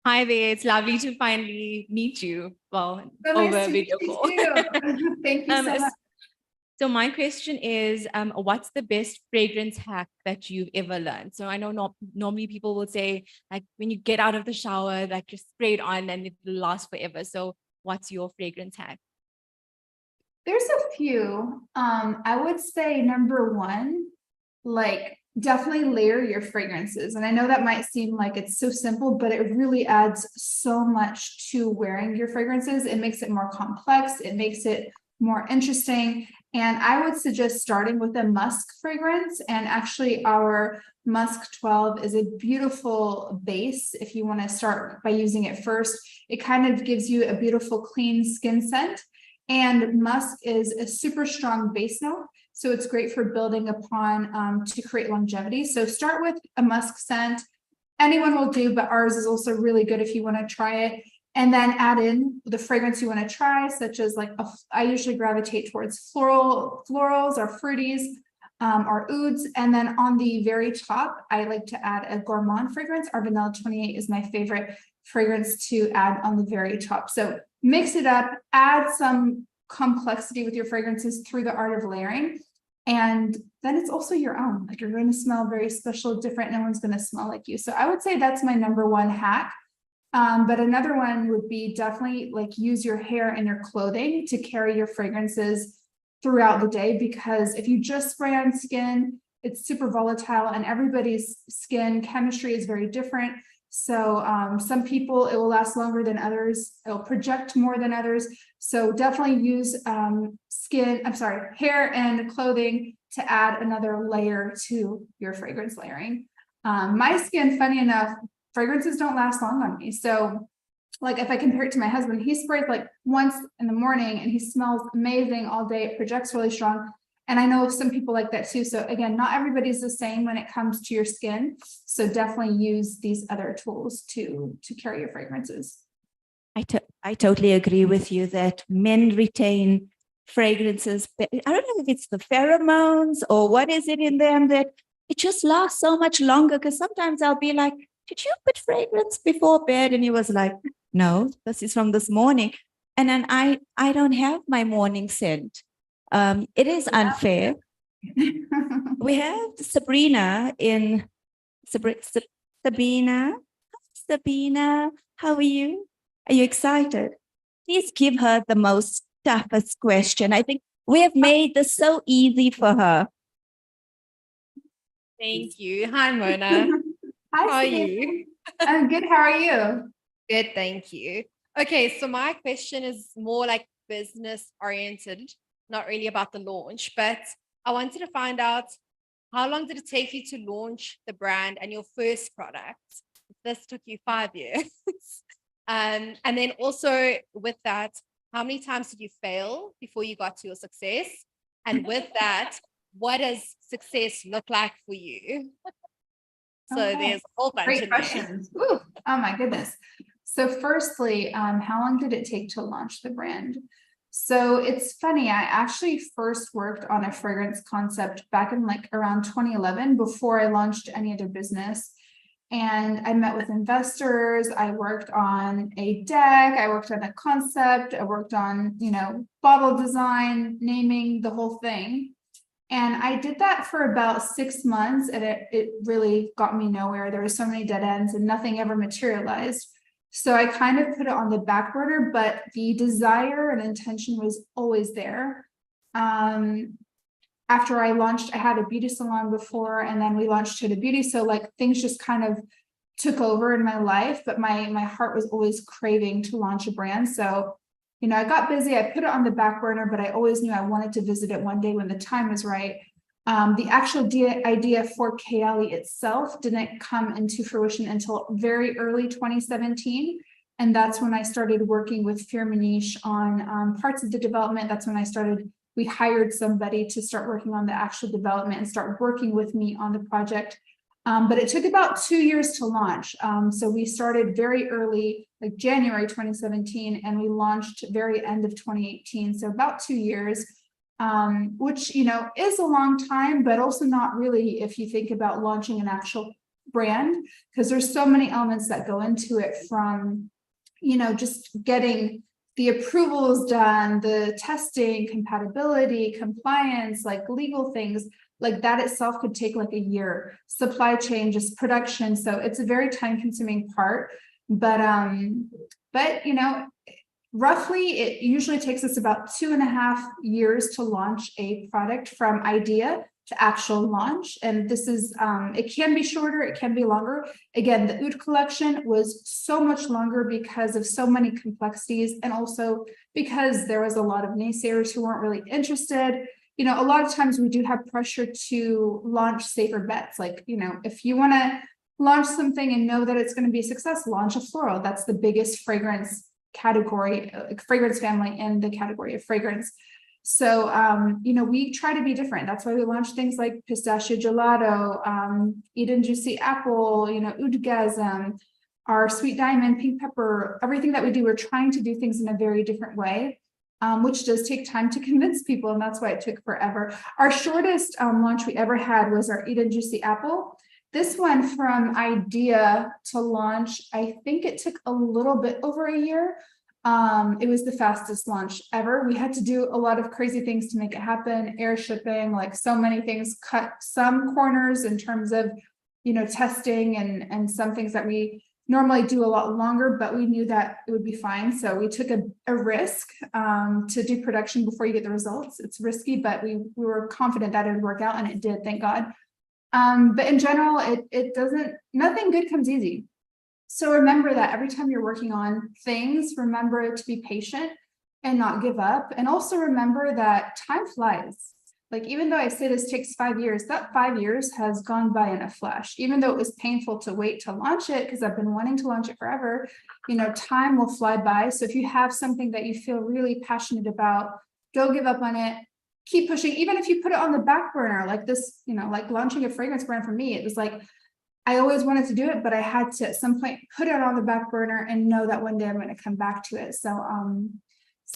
Hi there. It's lovely to finally meet you. Well, So over nice to video meet call. you too. Thank you so much. So my question is, what's the best fragrance hack that you've ever learned? So I know normally people will say, like, when you get out of the shower, like, just spray it on and it will last forever. So what's your fragrance hack? There's a few. I would say number one, like, definitely layer your fragrances. And I know that might seem like it's so simple, but it really adds so much to wearing your fragrances. It makes it more complex. It makes it more interesting. And I would suggest starting with a musk fragrance. And actually our Musk 12 is a beautiful base. If you want to start by using it first, it kind of gives you a beautiful clean skin scent. And musk is a super strong base note. So it's great for building upon to create longevity. So start with a musk scent. Anyone will do, but ours is also really good if you want to try it. And then add in the fragrance you want to try, such as I usually gravitate towards florals or fruities or ouds. And then on the very top, I like to add a gourmand fragrance. Our Vanilla 28 is my favorite fragrance to add on the very top. So mix it up, add some complexity with your fragrances through the art of layering. And then it's also your own. Like, you're going to smell very special, different. No one's going to smell like you. So I would say that's my number one hack. But another one would be definitely like use your hair and your clothing to carry your fragrances throughout the day, because if you just spray on skin, it's super volatile and everybody's skin chemistry is very different. So some people, it will last longer than others. It'll project more than others. So definitely use hair and clothing to add another layer to your fragrance layering. My skin, funny enough, fragrances don't last long on me. So like, if I compare it to my husband, he sprays like once in the morning and he smells amazing all day. It projects really strong. And I know some people like that too. So again, not everybody's the same when it comes to your skin. So definitely use these other tools to carry your fragrances. I totally agree with you that men retain fragrances. I don't know if it's the pheromones or what is it in them that it just lasts so much longer. Because sometimes I'll be like, did you put fragrance before bed? And he was like, no, this is from this morning. And then I don't have my morning scent. It is unfair. We have Sabrina in Sabina. Sabina, how are you? Are you excited? Please give her the most toughest question. I think we have made this so easy for her. Thank you. Hi, Mona. Hi, How are Sabina. you? I'm good. How are you? Good, thank you. Okay, so my question is more like business oriented, not really about the launch, but I wanted to find out, how long did it take you to launch the brand and your first product? This took you 5 years. And then also with that, how many times did you fail before you got to your success? And with that, what does success look like for you? So Okay. there's a whole bunch Great in there. questions. Ooh, oh my goodness. So firstly, how long did it take to launch the brand? So it's funny, I actually first worked on a fragrance concept back in like around 2011 before I launched any other business. And I met with investors, I worked on a deck, I worked on a concept, I worked on, bottle design, naming, the whole thing. And I did that for about 6 months, and it really got me nowhere. There were so many dead ends and nothing ever materialized. So I kind of put it on the back burner, but the desire and intention was always there. After I launched, I had a beauty salon before, and then we launched Huda Beauty. So like things just kind of took over in my life, but my heart was always craving to launch a brand. So, I got busy, I put it on the back burner, but I always knew I wanted to visit it one day when the time was right. The actual idea for Kayali itself didn't come into fruition until very early 2017. And that's when I started working with Firmenich on parts of the development. That's when we hired somebody to start working on the actual development and start working with me on the project. But it took about 2 years to launch. So we started very early, like January 2017, and we launched very end of 2018. So about 2 years, which, is a long time, but also not really if you think about launching an actual brand, because there's so many elements that go into it, from, just getting the approvals done, the testing, compatibility, compliance, like legal things, like that itself could take like a year. Supply chain, just production. So it's a very time consuming part, but roughly it usually takes us about 2.5 years to launch a product from idea to actual launch. And this is, it can be shorter, it can be longer. Again, the Oud collection was so much longer because of so many complexities, and also because there was a lot of naysayers who weren't really interested. A lot of times we do have pressure to launch safer bets. Like, if you want to launch something and know that it's going to be a success, launch a floral. That's the biggest fragrance category, fragrance family in the category of fragrance. So, we try to be different. That's why we launch things like pistachio gelato, Eden juicy apple, Oudgasm, our sweet diamond, pink pepper, everything that we do, we're trying to do things in a very different way, which does take time to convince people. And that's why it took forever. Our shortest launch we ever had was our Eden juicy apple. This one, from idea to launch, I think it took a little bit over a year. It was the fastest launch ever. We had to do a lot of crazy things to make it happen, air shipping, like so many things, cut some corners in terms of, testing and some things that we normally do a lot longer, but we knew that it would be fine. So we took a risk to do production before you get the results. It's risky, but we were confident that it would work out, and it did, thank God. But in general, nothing good comes easy. So remember that every time you're working on things, remember to be patient and not give up. And also remember that time flies. Like, even though I say this takes 5 years, that 5 years has gone by in a flash. Even though it was painful to wait to launch it, because I've been wanting to launch it forever, time will fly by. So if you have something that you feel really passionate about, don't give up on it. keep pushing, even if you put it on the back burner, like this, like launching a fragrance brand for me, it was like, I always wanted to do it, but I had to at some point put it on the back burner and know that one day I'm going to come back to it. So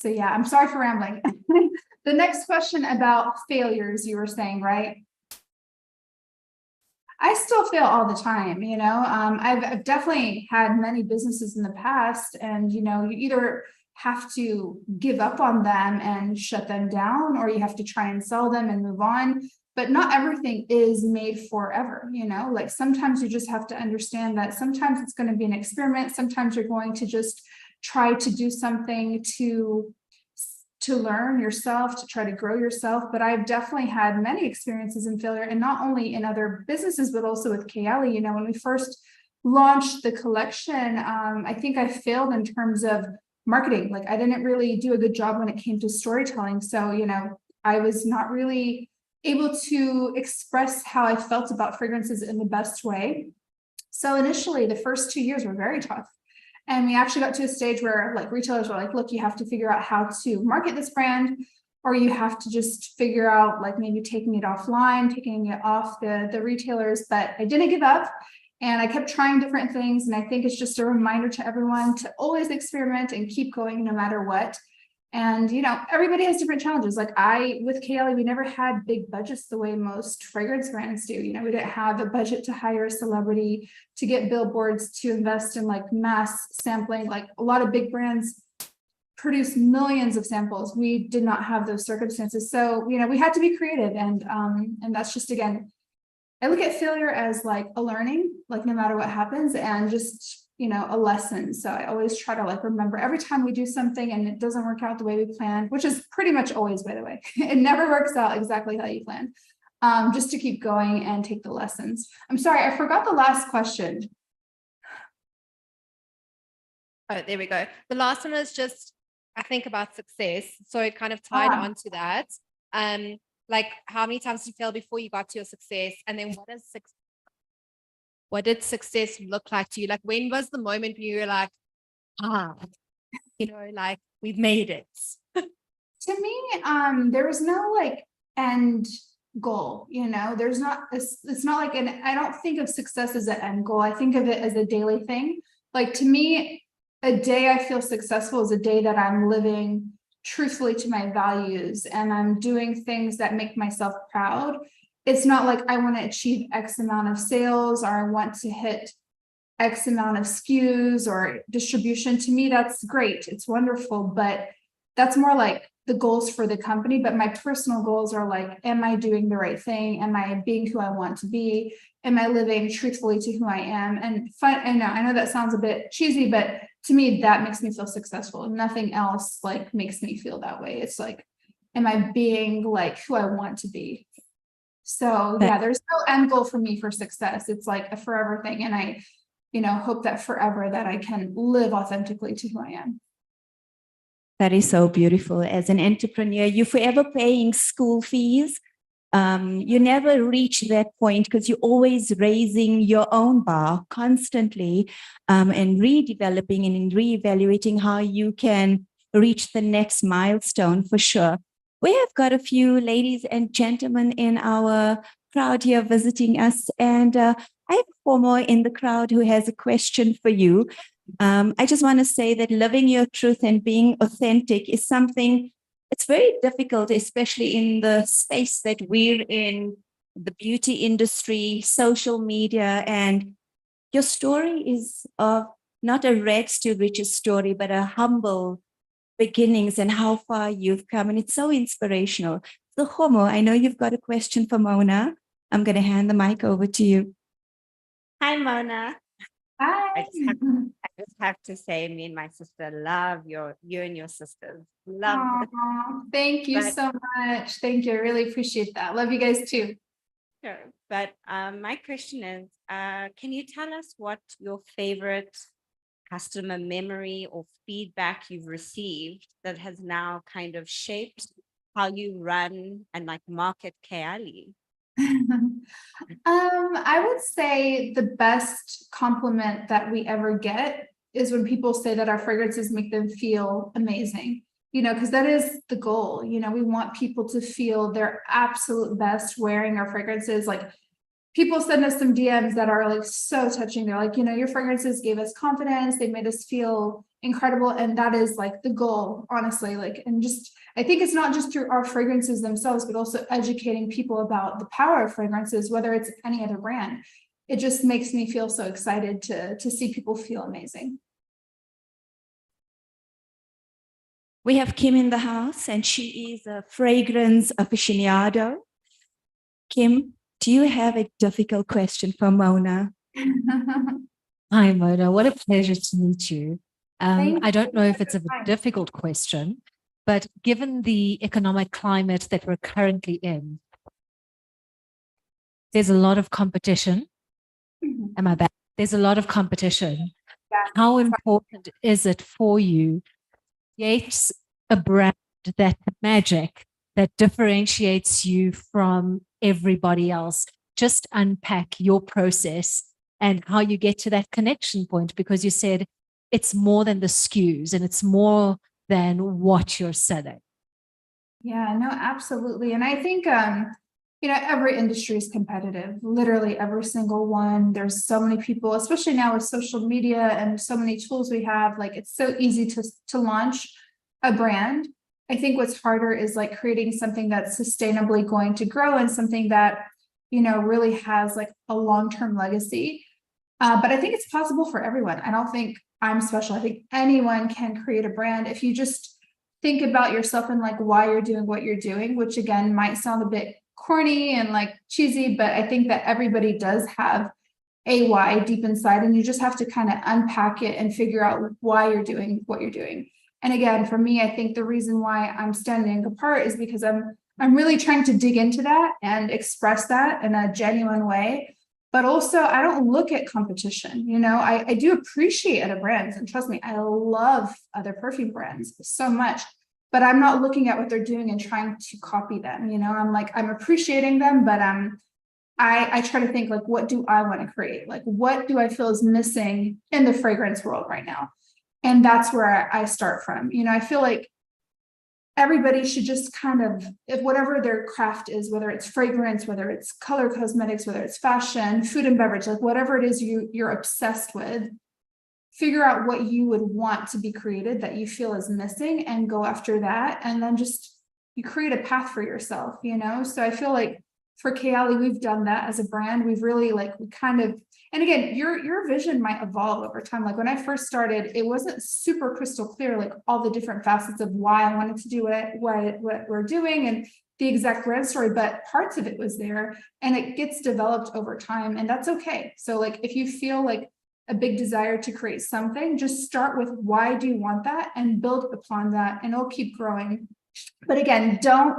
yeah, I'm sorry for rambling. The next question about failures, you were saying, right? I still fail all the time, I've definitely had many businesses in the past, and, you either have to give up on them and shut them down, or you have to try and sell them and move on. But not everything is made forever, like sometimes you just have to understand that sometimes it's going to be an experiment. Sometimes you're going to just try to do something to learn yourself, to try to grow yourself. But I've definitely had many experiences in failure, and not only in other businesses, but also with Kayali. When we first launched the collection, I think I failed in terms of marketing. Like I didn't really do a good job when it came to storytelling. So, I was not really able to express how I felt about fragrances in the best way. So initially, the first 2 years were very tough. And we actually got to a stage where like retailers were like, look, you have to figure out how to market this brand, or you have to just figure out like maybe taking it offline, taking it off the retailers. But I didn't give up, and I kept trying different things. And I think it's just a reminder to everyone to always experiment and keep going no matter what. And, everybody has different challenges. Like with Kayali, we never had big budgets the way most fragrance brands do. We didn't have a budget to hire a celebrity, to get billboards, to invest in like mass sampling. Like a lot of big brands produce millions of samples. We did not have those circumstances. So, we had to be creative. And that's just, again, I look at failure as like a learning, like no matter what happens, and just, a lesson. So I always try to like remember every time we do something and it doesn't work out the way we planned, which is pretty much always, by the way, it never works out exactly how you planned. Just to keep going and take the lessons. I'm sorry, I forgot the last question. Oh, there we go. The last one is just, I think, about success. So it kind of tied on to that. Like how many times did you fail before you got to your success? And then what did success look like to you? Like when was the moment when you were like, like we've made it? To me, there was no like end goal, there's not, it's not like, I don't think of success as an end goal. I think of it as a daily thing. Like to me, a day I feel successful is a day that I'm living truthfully to my values and I'm doing things that make myself proud. It's not like I want to achieve X amount of sales, or I want to hit X amount of SKUs or distribution. To me, that's great. It's wonderful, but that's more like the goals for the company. But my personal goals are like, am I doing the right thing? Am I being who I want to be? Am I living truthfully to who I am? And fun, I know that sounds a bit cheesy, but to me, that makes me feel successful. Nothing else like makes me feel that way. It's like, am I being like who I want to be? So yeah, there's no end goal for me for success. It's like a forever thing. And I, hope that forever that I can live authentically to who I am. That is so beautiful. As an entrepreneur, you're forever paying school fees. You never reach that point because you're always raising your own bar constantly, and redeveloping and reevaluating how you can reach the next milestone for sure. We have got a few ladies and gentlemen in our crowd here visiting us, and I have four more in the crowd who has a question for you. I just want to say that living your truth and being authentic is something, it's very difficult, especially in the space that we're in, the beauty industry, social media, and your story is not a rags to riches story, but a humble beginnings and how far you've come. And it's so inspirational. So Homo, I know you've got a question for Mona. I'm going to hand the mic over to you. Hi, Mona. Hi. I just have to say, me and my sister love you and your sisters. Love it. Thank you so much. Thank you. I really appreciate that. Love you guys too. Sure. But my question is, can you tell us what your favorite customer memory or feedback you've received that has now kind of shaped how you run and like market Kayali? I would say the best compliment that we ever get is when people say that our fragrances make them feel amazing. because that is the goal. We want people to feel their absolute best wearing our fragrances. Like, people send us some DMs that are like so touching. They're like, your fragrances gave us confidence. They made us feel incredible. And that is like the goal, honestly. I think it's not just through our fragrances themselves, but also educating people about the power of fragrances, whether it's any other brand. It just makes me feel so excited to see people feel amazing. We have Kim in the house, and she is a fragrance aficionado. Kim, do you have a difficult question for Mona? Hi, Mona. What a pleasure to meet you. Thank I don't know if it's a Hi. difficult question, but given the economic climate that we're currently in, there's a lot of competition. Mhm. Am I back? There's a lot of competition. Yeah. How important is it for you to create a brand, that magic that differentiates you from everybody else? Just unpack your process and how you get to that connection point, because you said it's more than the SKUs and it's more than what you're selling. Yeah, no, absolutely. And I think, every industry is competitive, literally every single one. There's so many people, especially now with social media and so many tools we have, like it's so easy to launch a brand. I think what's harder is like creating something that's sustainably going to grow and something that, really has like a long-term legacy. But I think it's possible for everyone. I don't think I'm special. I think anyone can create a brand if you just think about yourself and like why you're doing what you're doing, which again might sound a bit corny and like cheesy, but I think that everybody does have a why deep inside, and you just have to kind of unpack it and figure out why you're doing what you're doing. And again, for me, I think the reason why I'm standing apart is because I'm really trying to dig into that and express that in a genuine way. But also, I don't look at competition. I do appreciate other brands, and trust me, I love other perfume brands so much, but I'm not looking at what they're doing and trying to copy them. I'm appreciating them, but I try to think like, what do I want to create? Like, what do I feel is missing in the fragrance world right now? And that's where I start from. I feel like everybody should just kind of, if whatever their craft is, whether it's fragrance, whether it's color cosmetics, whether it's fashion, food and beverage, like whatever it is you're obsessed with, figure out what you would want to be created that you feel is missing and go after that. And then just you create a path for yourself, So I feel like for Kayali, we've done that as a brand. We've really and again, your vision might evolve over time. Like when I first started, it wasn't super crystal clear, like all the different facets of why I wanted to do it, what we're doing and the exact brand story, but parts of it was there and it gets developed over time, and that's okay. So like, if you feel like a big desire to create something, just start with why do you want that and build upon that, and it'll keep growing. But again, don't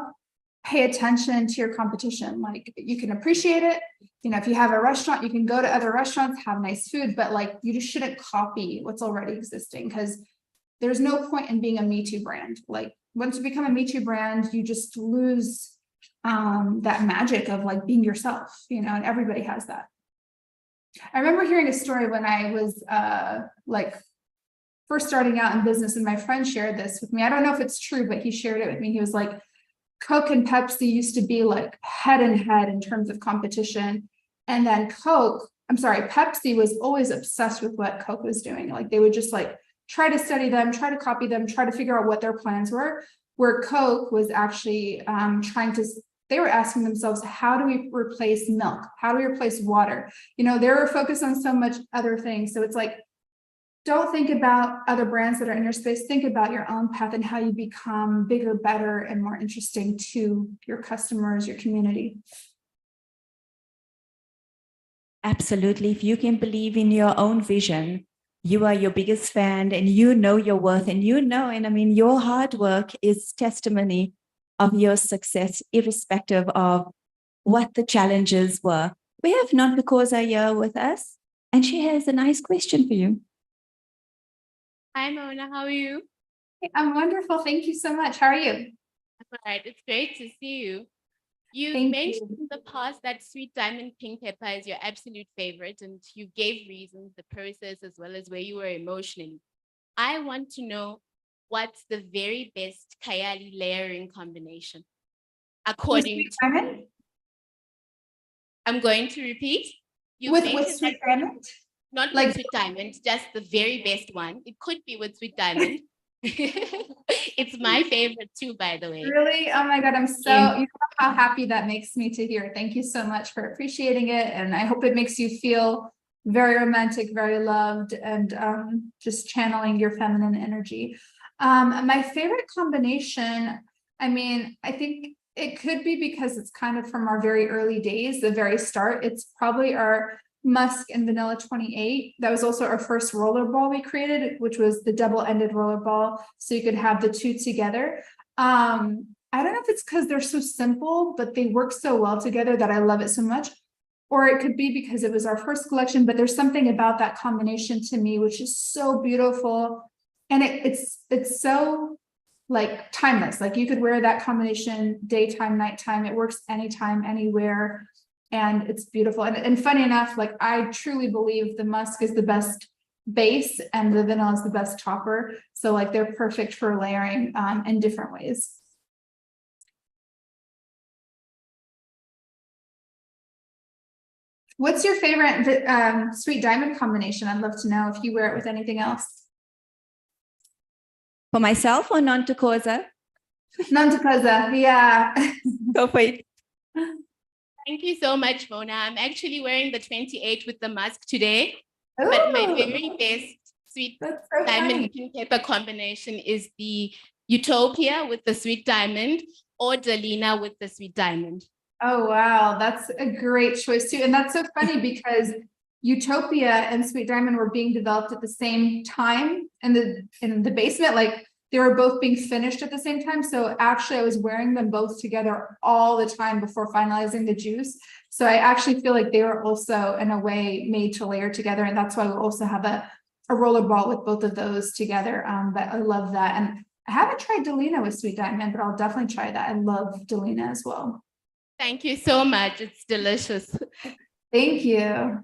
pay attention to your competition. Like, you can appreciate it. If you have a restaurant, you can go to other restaurants, have nice food, but like, you just shouldn't copy what's already existing, because there's no point in being a Me Too brand. Like, once you become a Me Too brand, you just lose that magic of like being yourself, and everybody has that. I remember hearing a story when I was first starting out in business, and my friend shared this with me. I don't know if it's true, but he shared it with me. He was like, Coke and Pepsi used to be like head and head in terms of competition. And then Pepsi was always obsessed with what Coke was doing. Like, they would just like try to study them, try to copy them, try to figure out what their plans were, where Coke was actually they were asking themselves, how do we replace milk? How do we replace water? They were focused on so much other things. So it's like, don't think about other brands that are in your space. Think about your own path and how you become bigger, better, and more interesting to your customers, your community. Absolutely. If you can believe in your own vision, you are your biggest fan, and you know your worth, and your hard work is testimony of your success, irrespective of what the challenges were. We have Nonbakosa here with us, and she has a nice question for you. Hi, Mona. How are you? I'm wonderful. Thank you so much. How are you? All right. It's great to see you. You Thank mentioned you. in the past that sweet diamond pink pepper is your absolute favorite, and you gave reasons, the process, as well as where you were emotionally. I want to know, what's the very best Kayali layering combination? With According Sweet to, Diamond? I'm going to repeat. You With mentioned Sweet that Diamond? not like- with Sweet Diamond, just the very best one. It could be with Sweet Diamond. It's my favorite too, by the way. Really? Oh my God, I'm so, you know how happy that makes me to hear. Thank you so much for appreciating it. And I hope it makes you feel very romantic, very loved, and just channeling your feminine energy. My favorite combination, I mean, I think it could be because it's kind of from our very early days, the very start. It's probably our Musk and Vanilla 28. That was also our first roller ball we created, which was the double-ended roller ball. So you could have the two together. I don't know if it's because they're so simple, but they work so well together that I love it so much. Or it could be because it was our first collection, but there's something about that combination to me, which is so beautiful. And it's so like timeless. Like you could wear that combination daytime, nighttime. It works anytime, anywhere. And it's beautiful. And funny enough, like I truly believe the musk is the best base and the vanilla is the best topper. So like they're perfect for layering in different ways. What's your favorite Sweet Diamond combination? I'd love to know if you wear it with anything else. For myself or non-turquoise? Non-turquoise, yeah. Go for it. Thank you so much, Mona. I'm actually wearing the 28 with the musk today. But my Ooh, very best Sweet that's so Diamond funny. pink pepper combination is the Utopia with the Sweet Diamond or Delina with the Sweet Diamond. Oh, wow. That's a great choice too. And that's so funny because Utopia and Sweet Diamond were being developed at the same time in the basement. Like they were both being finished at the same time. So actually I was wearing them both together all the time before finalizing the juice. So I actually feel like they were also in a way made to layer together. And that's why we also have a roller ball with both of those together. But I love that. And I haven't tried Delina with Sweet Diamond, but I'll definitely try that. I love Delina as well. Thank you so much. It's delicious. Thank you.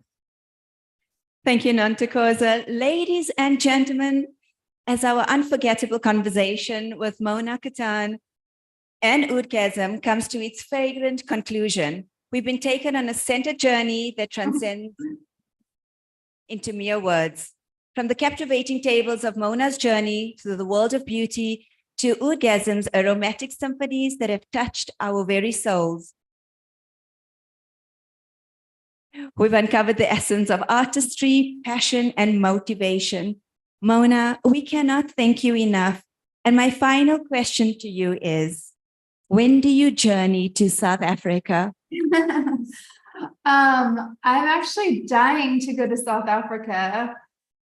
Thank you, non-turquoise. Ladies and gentlemen, as our unforgettable conversation with Mona Katan and Oudgasm comes to its fragrant conclusion, we've been taken on a scented journey that transcends into mere words. From the captivating tables of Mona's journey through the world of beauty to Oudgasm's aromatic symphonies that have touched our very souls. We've uncovered the essence of artistry, passion, and motivation. Mona, we cannot thank you enough. And my final question to you is, when do you journey to South Africa? I'm actually dying to go to South Africa.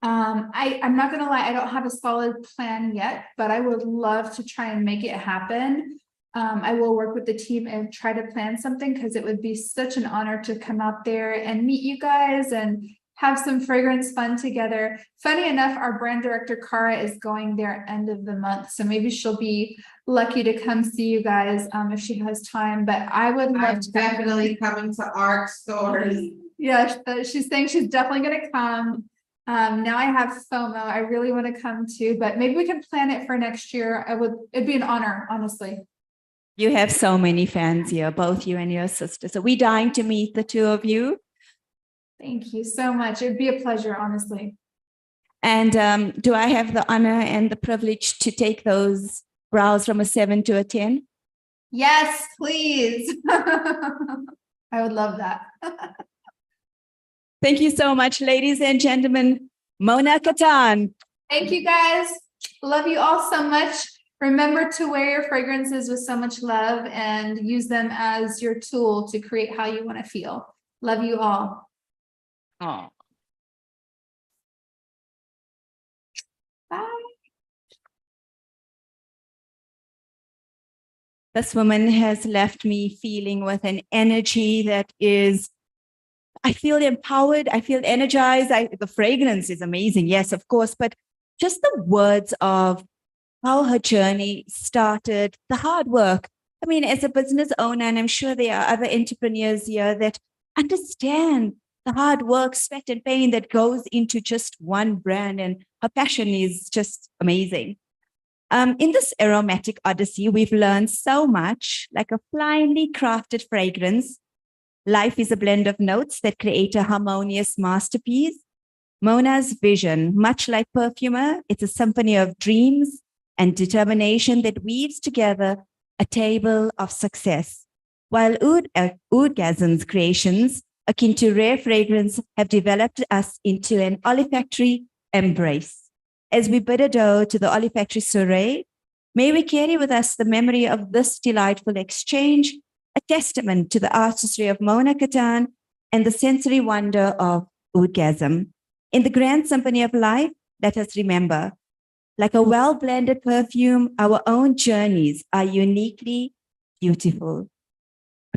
I'm not gonna lie, I don't have a solid plan yet, but I would love to try and make it happen. I will work with the team and try to plan something because it would be such an honor to come out there and meet you guys and have some fragrance fun together. Funny enough, our brand director, Cara, is going there end of the month. So maybe she'll be lucky to come see you guys if she has time, but I would love to. Definitely coming to art stores. Yeah, she's saying she's definitely gonna come. Now I have FOMO. I really want to come too, but maybe we can plan it for next year. It'd be an honor, honestly. You have so many fans here, both you and your sister. So we're dying to meet the two of you. Thank you so much. It'd be a pleasure, honestly. And do I have the honor and the privilege to take those brows from a 7 to a 10? Yes, please. I would love that. Thank you so much, ladies and gentlemen. Mona Katan. Thank you guys. Love you all so much. Remember to wear your fragrances with so much love and use them as your tool to create how you want to feel. Love you all. Oh. Bye. This woman has left me feeling with an energy that is, I feel empowered, I feel energized. The fragrance is amazing, yes, of course, but just the words of how her journey started, the hard work. I mean, as a business owner, and I'm sure there are other entrepreneurs here that understand the hard work, sweat and pain that goes into just one brand, and her passion is just amazing. In this aromatic odyssey, we've learned so much, like a finely crafted fragrance. Life is a blend of notes that create a harmonious masterpiece. Mona's vision, much like Perfumer, it's a symphony of dreams and determination that weaves together a table of success. While Oudgasm's creations, akin to rare fragrance, have developed us into an olfactory embrace. As we bid adieu to the olfactory soiree, may we carry with us the memory of this delightful exchange, a testament to the artistry of Mona Katan and the sensory wonder of Oudgasm. In the grand symphony of life, let us remember, like a well-blended perfume, our own journeys are uniquely beautiful.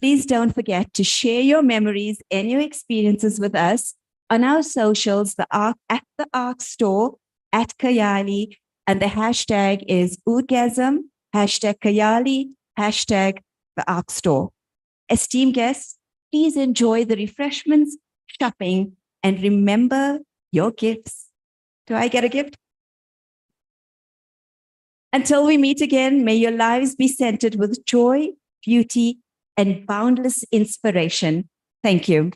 Please don't forget to share your memories and your experiences with us on our socials, the Arc store, at Kayali, and the hashtag is Oudgasm, hashtag Kayali, hashtag the Arc store. Esteemed guests, please enjoy the refreshments, shopping, and remember your gifts. Do I get a gift? Until we meet again, may your lives be centered with joy, beauty, and boundless inspiration. Thank you.